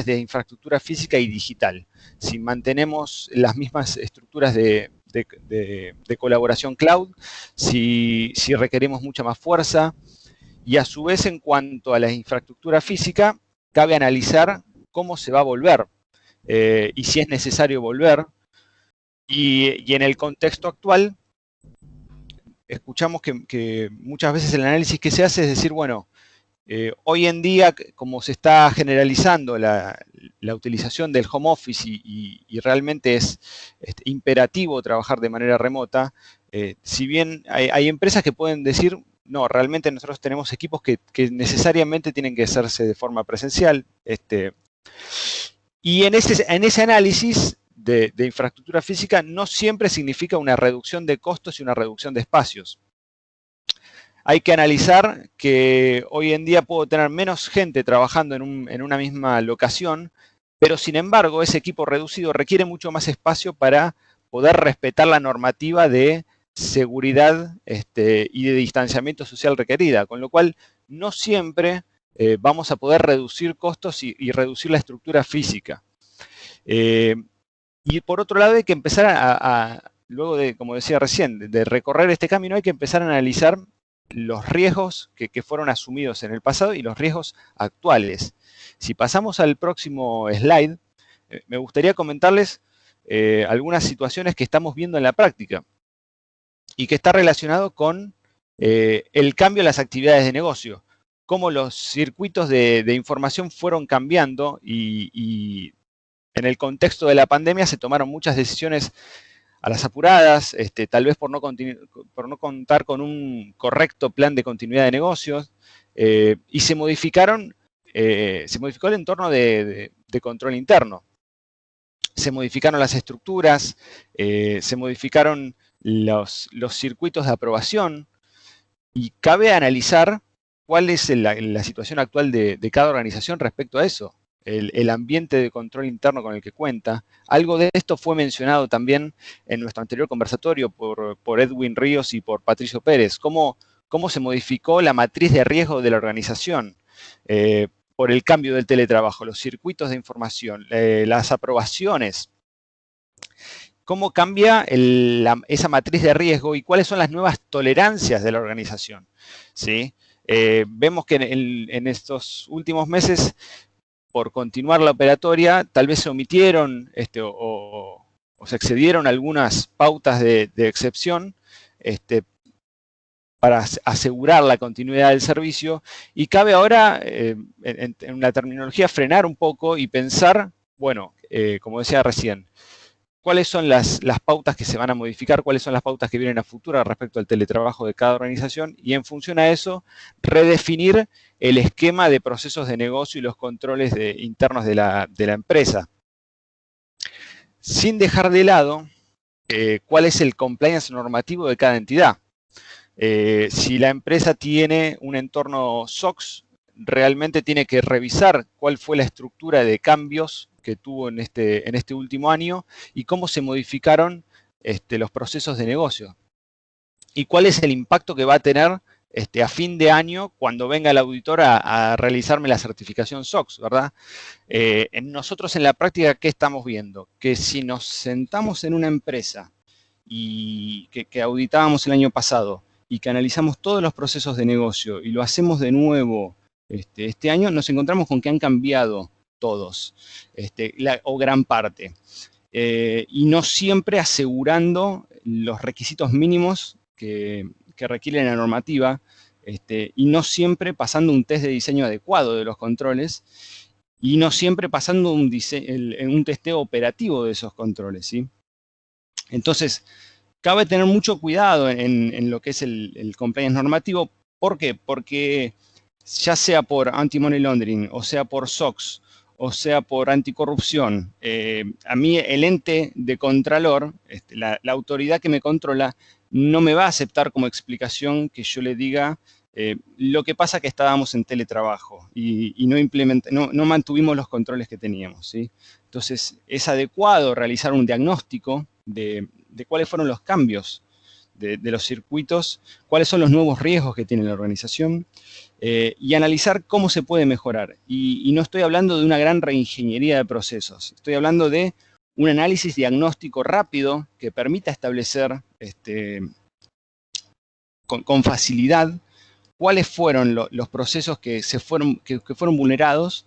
de infraestructura física y digital. Si mantenemos las mismas estructuras de colaboración cloud, si requerimos mucha más fuerza, y a su vez en cuanto a la infraestructura física, cabe analizar cómo se va a volver y si es necesario volver. Y en el contexto actual, escuchamos que muchas veces el análisis que se hace es decir, bueno, hoy en día, como se está generalizando la utilización del home office y realmente es imperativo trabajar de manera remota, si bien hay empresas que pueden decir, no, realmente nosotros tenemos equipos que necesariamente tienen que hacerse de forma presencial. Y en ese análisis de infraestructura física no siempre significa una reducción de costos y una reducción de espacios. Hay que analizar que hoy en día puedo tener menos gente trabajando en una misma locación, pero sin embargo ese equipo reducido requiere mucho más espacio para poder respetar la normativa de seguridad y de distanciamiento social requerida, con lo cual no siempre vamos a poder reducir costos y reducir la estructura física. Y por otro lado hay que empezar luego de, como decía recién, de recorrer este camino, hay que empezar a analizar los riesgos que fueron asumidos en el pasado y los riesgos actuales. Si pasamos al próximo slide, me gustaría comentarles algunas situaciones que estamos viendo en la práctica y que está relacionado con el cambio en las actividades de negocio, cómo los circuitos de información fueron cambiando y en el contexto de la pandemia se tomaron muchas decisiones a las apuradas, tal vez por no contar con un correcto plan de continuidad de negocios, y se modificó el entorno de control interno. Se modificaron las estructuras, se modificaron los circuitos de aprobación, y cabe analizar cuál es la situación actual de cada organización respecto a eso. El ambiente de control interno con el que cuenta. Algo de esto fue mencionado también en nuestro anterior conversatorio por Edwin Ríos y por Patricio Pérez. Cómo se modificó la matriz de riesgo de la organización por el cambio del teletrabajo, los circuitos de información, las aprobaciones. Cómo cambia esa matriz de riesgo y cuáles son las nuevas tolerancias de la organización, ¿sí? Vemos que en estos últimos meses por continuar la operatoria, tal vez se omitieron o se excedieron algunas pautas de excepción para asegurar la continuidad del servicio, y cabe ahora, en la terminología, frenar un poco y pensar, bueno, como decía recién, cuáles son las pautas que se van a modificar, cuáles son las pautas que vienen a futuro respecto al teletrabajo de cada organización, y en función a eso, redefinir el esquema de procesos de negocio y los controles internos de la empresa. Sin dejar de lado cuál es el compliance normativo de cada entidad. Si la empresa tiene un entorno SOX, realmente tiene que revisar cuál fue la estructura de cambios que tuvo en este último año y cómo se modificaron los procesos de negocio. Y cuál es el impacto que va a tener a fin de año cuando venga el auditor a realizarme la certificación SOX, ¿verdad? Nosotros en la práctica, ¿qué estamos viendo? Que si nos sentamos en una empresa y que auditábamos el año pasado y que analizamos todos los procesos de negocio y lo hacemos de nuevo este año, nos encontramos con que han cambiado todos, o gran parte, y no siempre asegurando los requisitos mínimos que requiere la normativa, y no siempre pasando un test de diseño adecuado de los controles, y no siempre pasando un testeo operativo de esos controles, ¿sí? Entonces, cabe tener mucho cuidado en lo que es el compliance normativo. ¿Por qué? Porque ya sea por anti-money laundering, o sea por SOX, o sea por anticorrupción, a mí el ente de contralor, la autoridad que me controla, no me va a aceptar como explicación que yo le diga lo que pasa que estábamos en teletrabajo y no mantuvimos los controles que teníamos, ¿sí? Entonces, es adecuado realizar un diagnóstico de cuáles fueron los cambios de los circuitos, cuáles son los nuevos riesgos que tiene la organización, y analizar cómo se puede mejorar. Y no estoy hablando de una gran reingeniería de procesos, estoy hablando de un análisis diagnóstico rápido que permita establecer con facilidad cuáles fueron los procesos que fueron vulnerados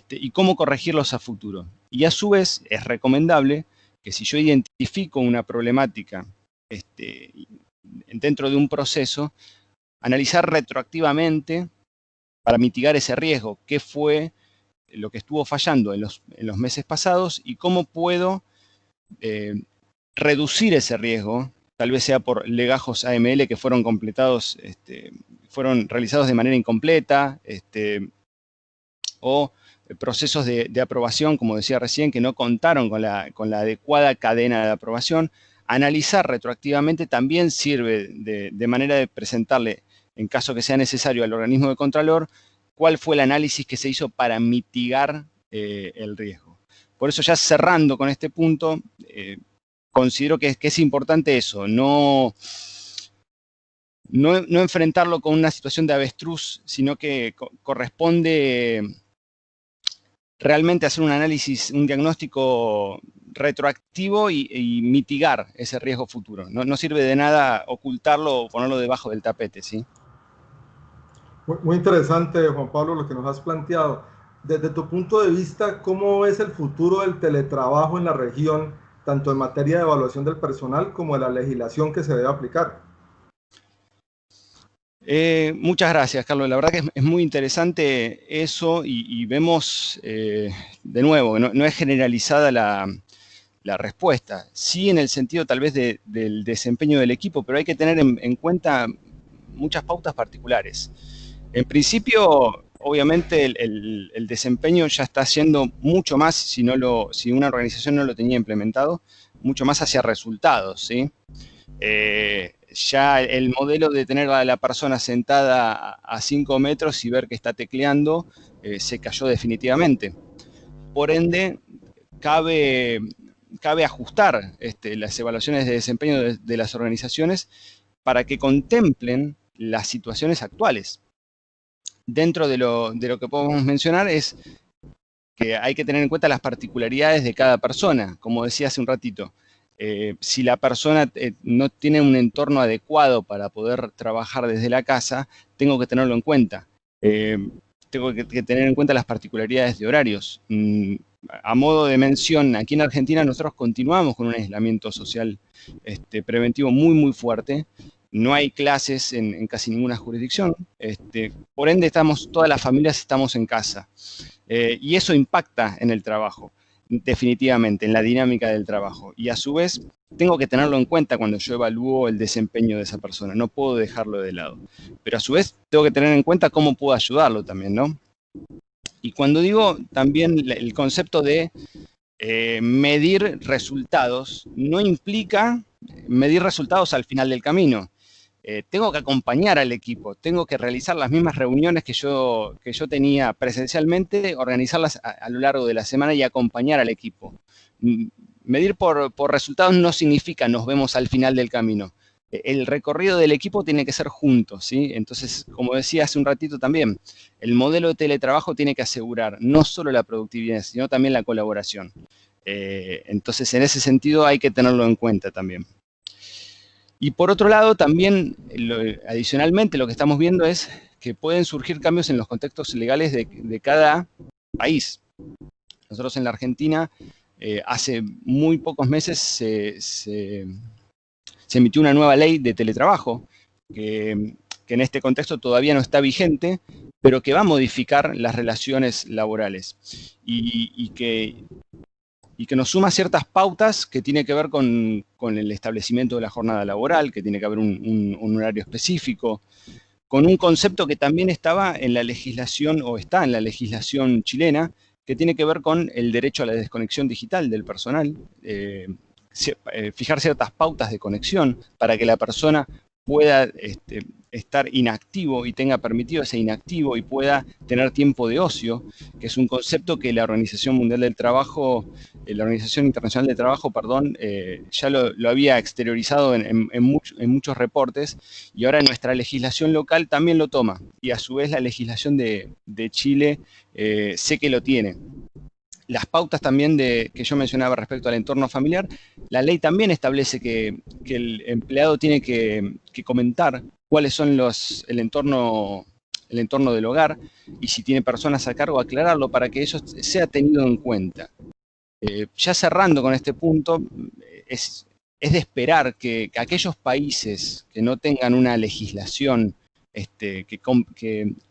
y cómo corregirlos a futuro. Y a su vez es recomendable que si yo identifico una problemática dentro de un proceso, analizar retroactivamente para mitigar ese riesgo, qué fue lo que estuvo fallando en los meses pasados y cómo puedo reducir ese riesgo, tal vez sea por legajos AML que fueron completados, fueron realizados de manera incompleta, o procesos de aprobación, como decía recién, que no contaron con la adecuada cadena de aprobación. Analizar retroactivamente también sirve de manera de presentarle, en caso que sea necesario, al organismo de contralor, cuál fue el análisis que se hizo para mitigar el riesgo. Por eso, ya cerrando con este punto, considero que es importante eso, no enfrentarlo con una situación de avestruz, sino que corresponde realmente hacer un análisis, un diagnóstico retroactivo y mitigar ese riesgo futuro. No sirve de nada ocultarlo o ponerlo debajo del tapete, ¿sí? Muy interesante, Juan Pablo, lo que nos has planteado. Desde tu punto de vista, ¿cómo ves el futuro del teletrabajo en la región, tanto en materia de evaluación del personal como de la legislación que se debe aplicar? Muchas gracias, Carlos. La verdad que es muy interesante eso y vemos, de nuevo, que no es generalizada la respuesta. Sí, en el sentido tal vez del desempeño del equipo, pero hay que tener en cuenta muchas pautas particulares. En principio, obviamente, el desempeño ya está siendo mucho más, si una organización no lo tenía implementado, mucho más hacia resultados, ¿sí? Ya el modelo de tener a la persona sentada a 5 metros y ver que está tecleando se cayó definitivamente. Por ende, cabe ajustar las evaluaciones de desempeño de las organizaciones para que contemplen las situaciones actuales. Dentro de lo que podemos mencionar es que hay que tener en cuenta las particularidades de cada persona, como decía hace un ratito. Si la persona no tiene un entorno adecuado para poder trabajar desde la casa, tengo que tenerlo en cuenta. tengo que tener en cuenta las particularidades de horarios. A modo de mención, aquí en Argentina nosotros continuamos con un aislamiento social preventivo muy, muy fuerte. No hay clases en casi ninguna jurisdicción. Por ende, todas las familias estamos en casa. Y eso impacta en el trabajo, definitivamente, en la dinámica del trabajo. Y a su vez, tengo que tenerlo en cuenta cuando yo evalúo el desempeño de esa persona. No puedo dejarlo de lado. Pero a su vez, tengo que tener en cuenta cómo puedo ayudarlo también, ¿no? Y cuando digo también el concepto de medir resultados, no implica medir resultados al final del camino. Tengo que acompañar al equipo, tengo que realizar las mismas reuniones que yo tenía presencialmente, organizarlas a lo largo de la semana y acompañar al equipo. Medir por resultados no significa nos vemos al final del camino. El recorrido del equipo tiene que ser juntos, ¿sí? Entonces, como decía hace un ratito también, el modelo de teletrabajo tiene que asegurar no solo la productividad, sino también la colaboración. Entonces, en ese sentido hay que tenerlo en cuenta también. Y por otro lado, también, adicionalmente, lo que estamos viendo es que pueden surgir cambios en los contextos legales de cada país. Nosotros en la Argentina, hace muy pocos meses se emitió una nueva ley de teletrabajo, que en este contexto todavía no está vigente, pero que va a modificar las relaciones laborales y que nos suma ciertas pautas que tiene que ver con el establecimiento de la jornada laboral, que tiene que haber un horario específico, con un concepto que también estaba en la legislación, o está en la legislación chilena, que tiene que ver con el derecho a la desconexión digital del personal, fijar ciertas pautas de conexión para que la persona pueda estar inactivo y tenga permitido ese inactivo y pueda tener tiempo de ocio, que es un concepto que la Organización Mundial del Trabajo, la Organización Internacional del Trabajo, perdón, ya lo había exteriorizado en muchos reportes, y ahora nuestra legislación local también lo toma, y a su vez la legislación de Chile sé que lo tiene. Las pautas también que yo mencionaba respecto al entorno familiar, la ley también establece que el empleado tiene que comentar cuáles son el entorno del hogar, y si tiene personas a cargo, aclararlo para que eso sea tenido en cuenta. Ya cerrando con este punto, es de esperar que aquellos países que no tengan una legislación que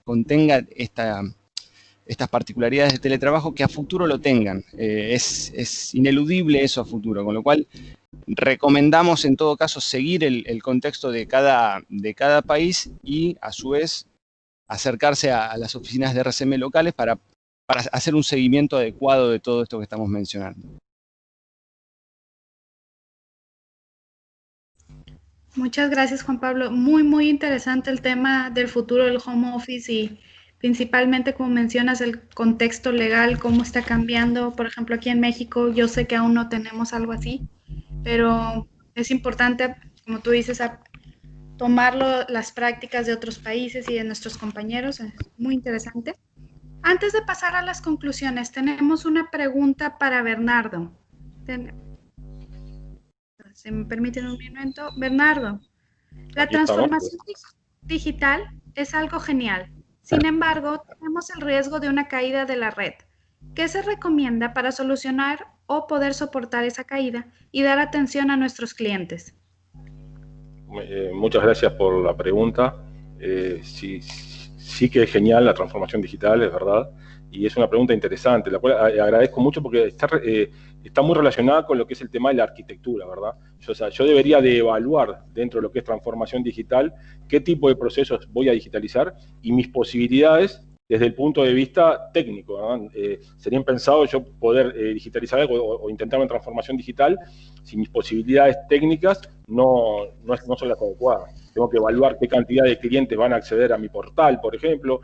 contenga estas particularidades de teletrabajo, que a futuro lo tengan. Es ineludible eso a futuro, con lo cual recomendamos en todo caso seguir el contexto de cada país y a su vez acercarse a las oficinas de RCM locales para hacer un seguimiento adecuado de todo esto que estamos mencionando. Muchas gracias, Juan Pablo. Muy, muy interesante el tema del futuro del home office y principalmente, como mencionas, el contexto legal, cómo está cambiando. Por ejemplo, aquí en México, yo sé que aún no tenemos algo así, pero es importante, como tú dices, tomarlo las prácticas de otros países y de nuestros compañeros. Es muy interesante. Antes de pasar a las conclusiones, tenemos una pregunta para Bernardo. Si me permiten un momento. Bernardo, la transformación digital es algo genial. Sin embargo, tenemos el riesgo de una caída de la red. ¿Qué se recomienda para solucionar o poder soportar esa caída y dar atención a nuestros clientes? Muchas gracias por la pregunta. Sí que es genial la transformación digital, es verdad, y es una pregunta interesante, la cual agradezco mucho porque está muy relacionada con lo que es el tema de la arquitectura, ¿verdad? Yo debería de evaluar dentro de lo que es transformación digital qué tipo de procesos voy a digitalizar y mis posibilidades desde el punto de vista técnico, ¿verdad? Sería impensado yo poder digitalizar algo o intentar una transformación digital si mis posibilidades técnicas no son las adecuadas. Tengo que evaluar qué cantidad de clientes van a acceder a mi portal, por ejemplo,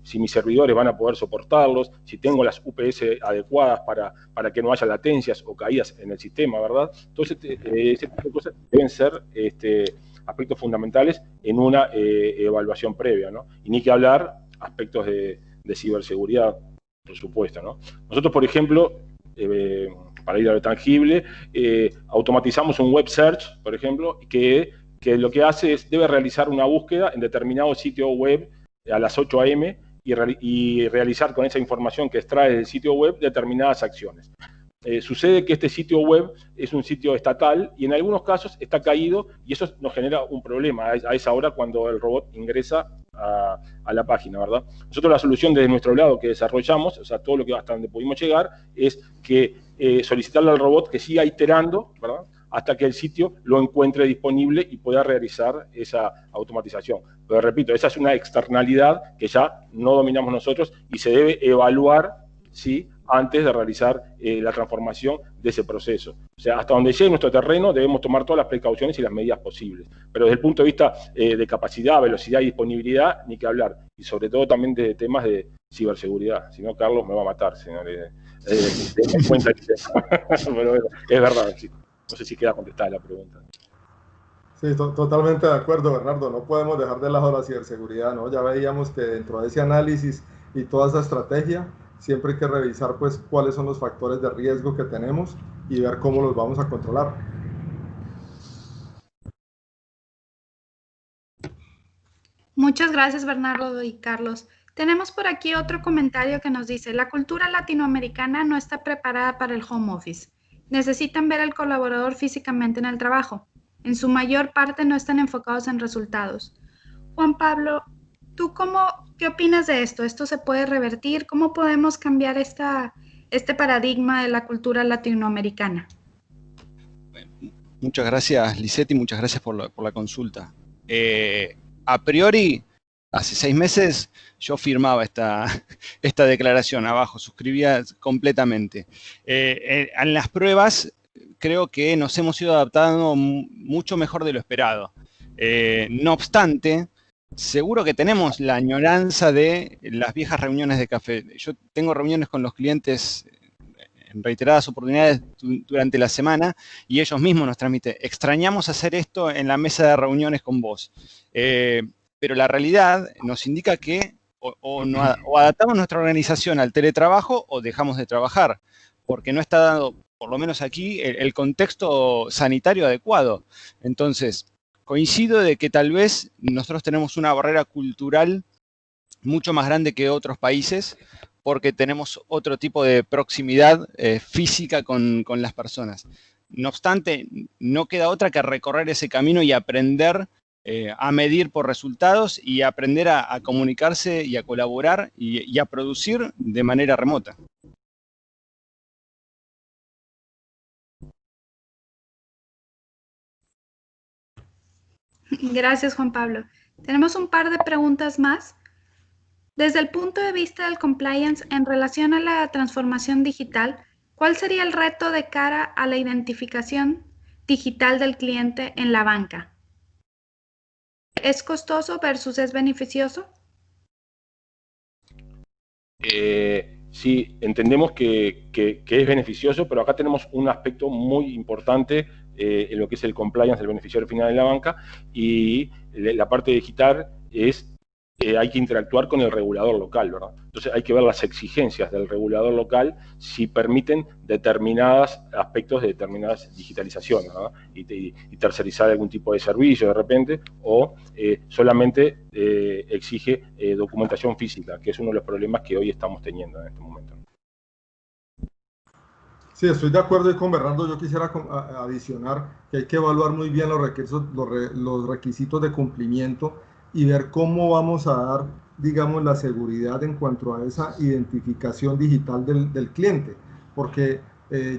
si mis servidores van a poder soportarlos, si tengo las UPS adecuadas para que no haya latencias o caídas en el sistema, ¿verdad? Entonces, ese tipo de cosas deben ser aspectos fundamentales en una evaluación previa, ¿no? Y ni que hablar aspectos de ciberseguridad, por supuesto, ¿no? Nosotros, por ejemplo, para ir a lo tangible, automatizamos un web search, por ejemplo, que lo que hace es, debe realizar una búsqueda en determinado sitio web a las 8 AM y realizar con esa información que extrae del sitio web determinadas acciones. Sucede que este sitio web es un sitio estatal y en algunos casos está caído y eso nos genera un problema a esa hora cuando el robot ingresa a la página, ¿verdad? Nosotros la solución desde nuestro lado que desarrollamos, o sea, todo lo que hasta donde pudimos llegar, es que solicitarle al robot que siga iterando, ¿verdad?, hasta que el sitio lo encuentre disponible y pueda realizar esa automatización. Pero repito, esa es una externalidad que ya no dominamos nosotros y se debe evaluar, ¿sí?, antes de realizar la transformación de ese proceso. O sea, hasta donde llegue nuestro terreno debemos tomar todas las precauciones y las medidas posibles. Pero desde el punto de vista de capacidad, velocidad y disponibilidad, ni que hablar. Y sobre todo también de temas de ciberseguridad. Si no, Carlos me va a matar. Si no le cuenta que pero es verdad, sí. No sé si queda contestada la pregunta. Sí, totalmente de acuerdo, Bernardo. No podemos dejar de lado la ciberseguridad, ¿no? Ya veíamos que dentro de ese análisis y toda esa estrategia, siempre hay que revisar pues cuáles son los factores de riesgo que tenemos y ver cómo los vamos a controlar. Muchas gracias, Bernardo y Carlos. Tenemos por aquí otro comentario que nos dice: la cultura latinoamericana no está preparada para el home office. Necesitan ver al colaborador físicamente en el trabajo. En su mayor parte no están enfocados en resultados. Juan Pablo, ¿tú qué opinas de esto? ¿Esto se puede revertir? ¿Cómo podemos cambiar este paradigma de la cultura latinoamericana? Bueno, muchas gracias, Lisette, y muchas gracias por la consulta. A priori, hace 6 meses yo firmaba esta declaración abajo, suscribía completamente. En las pruebas creo que nos hemos ido adaptando mucho mejor de lo esperado. No obstante, seguro que tenemos la añoranza de las viejas reuniones de café. Yo tengo reuniones con los clientes en reiteradas oportunidades durante la semana y ellos mismos nos transmiten: extrañamos hacer esto en la mesa de reuniones con vos. Pero la realidad nos indica que o adaptamos nuestra organización al teletrabajo o dejamos de trabajar, porque no está dando, por lo menos aquí, el contexto sanitario adecuado. Entonces, coincido de que tal vez nosotros tenemos una barrera cultural mucho más grande que otros países, porque tenemos otro tipo de proximidad física con las personas. No obstante, no queda otra que recorrer ese camino y aprender a medir por resultados y aprender a comunicarse y a colaborar y a producir de manera remota. Gracias, Juan Pablo. Tenemos un par de preguntas más. Desde el punto de vista del compliance en relación a la transformación digital, ¿cuál sería el reto de cara a la identificación digital del cliente en la banca? ¿Es costoso versus es beneficioso? Sí, entendemos que es beneficioso, pero acá tenemos un aspecto muy importante en lo que es el compliance del beneficiario final en la banca, y la parte digital es hay que interactuar con el regulador local, ¿verdad? Entonces hay que ver las exigencias del regulador local si permiten determinados aspectos de determinadas digitalizaciones, ¿verdad? Y tercerizar algún tipo de servicio de repente, o solamente exige documentación física, que es uno de los problemas que hoy estamos teniendo en este momento. Sí, estoy de acuerdo con Bernardo. Yo quisiera adicionar que hay que evaluar muy bien los requisitos de cumplimiento y ver cómo vamos a dar, digamos, la seguridad en cuanto a esa identificación digital del cliente, porque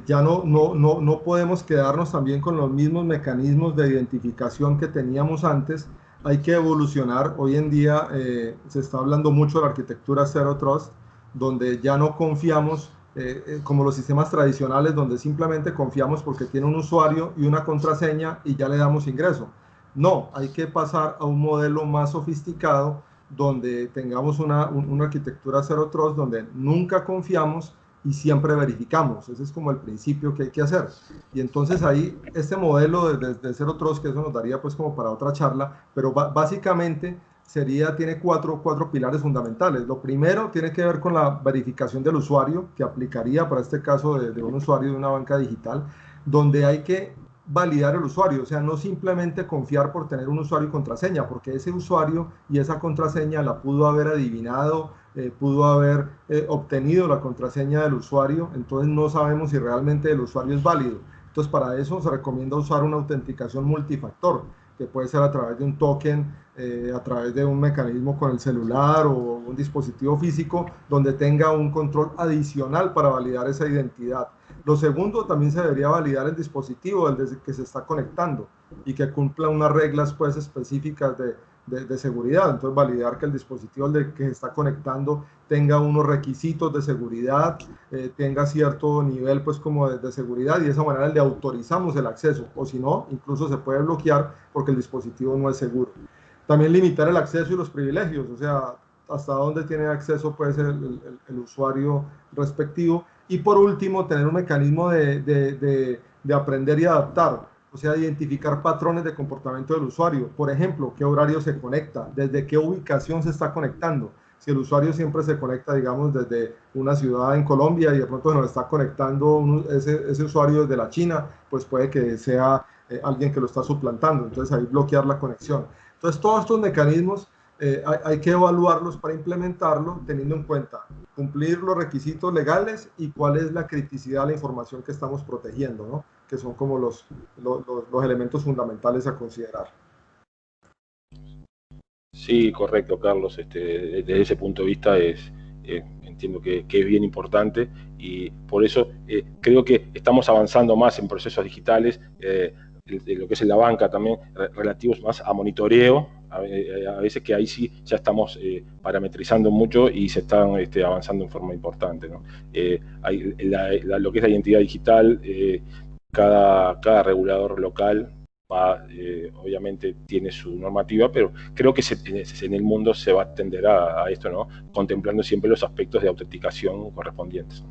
ya no podemos quedarnos también con los mismos mecanismos de identificación que teníamos antes. Hay que evolucionar. Hoy en día se está hablando mucho de la arquitectura Zero Trust, donde ya no confiamos como los sistemas tradicionales, donde simplemente confiamos porque tiene un usuario y una contraseña y ya le damos ingreso. No, hay que pasar a un modelo más sofisticado, donde tengamos una arquitectura Zero Trust, donde nunca confiamos y siempre verificamos. Ese es como el principio que hay que hacer. Y entonces ahí, este modelo de Zero Trust, que eso nos daría pues como para otra charla, pero básicamente tiene cuatro pilares fundamentales. Lo primero tiene que ver con la verificación del usuario, que aplicaría para este caso de un usuario de una banca digital, donde hay que validar el usuario, o sea, no simplemente confiar por tener un usuario y contraseña, porque ese usuario y esa contraseña la pudo haber adivinado, pudo haber obtenido la contraseña del usuario, entonces no sabemos si realmente el usuario es válido. Entonces, para eso se recomienda usar una autenticación multifactor, que puede ser a través de un token, a través de un mecanismo con el celular o un dispositivo físico, donde tenga un control adicional para validar esa identidad. Lo segundo, también se debería validar el dispositivo desde que se está conectando y que cumpla unas reglas pues específicas de seguridad. Entonces, validar que el dispositivo al que se está conectando tenga unos requisitos de seguridad, tenga cierto nivel pues como de seguridad, y de esa manera le autorizamos el acceso, o si no, incluso se puede bloquear porque el dispositivo no es seguro. También limitar el acceso y los privilegios, o sea, hasta dónde tiene acceso pues el usuario respectivo. Y por último, tener un mecanismo de aprender y adaptar, o sea, identificar patrones de comportamiento del usuario. Por ejemplo, qué horario se conecta, desde qué ubicación se está conectando. Si el usuario siempre se conecta, digamos, desde una ciudad en Colombia y de pronto nos está conectando ese usuario desde la China, pues puede que sea alguien que lo está suplantando. Entonces, ahí bloquear la conexión. Entonces, todos estos mecanismos hay que evaluarlos para implementarlo, teniendo en cuenta cumplir los requisitos legales y cuál es la criticidad de la información que estamos protegiendo, ¿no? Que son como los elementos fundamentales a considerar. Sí, correcto, Carlos. Desde ese punto de vista entiendo que es bien importante, y por eso creo que estamos avanzando más en procesos digitales, de lo que es en la banca también, relativos más a monitoreo. A veces que ahí sí ya estamos parametrizando mucho y se están avanzando en forma importante, ¿no? Lo que es la identidad digital, cada regulador local obviamente tiene su normativa, pero creo que en el mundo se va a tender a esto, ¿no? Contemplando siempre los aspectos de autenticación correspondientes.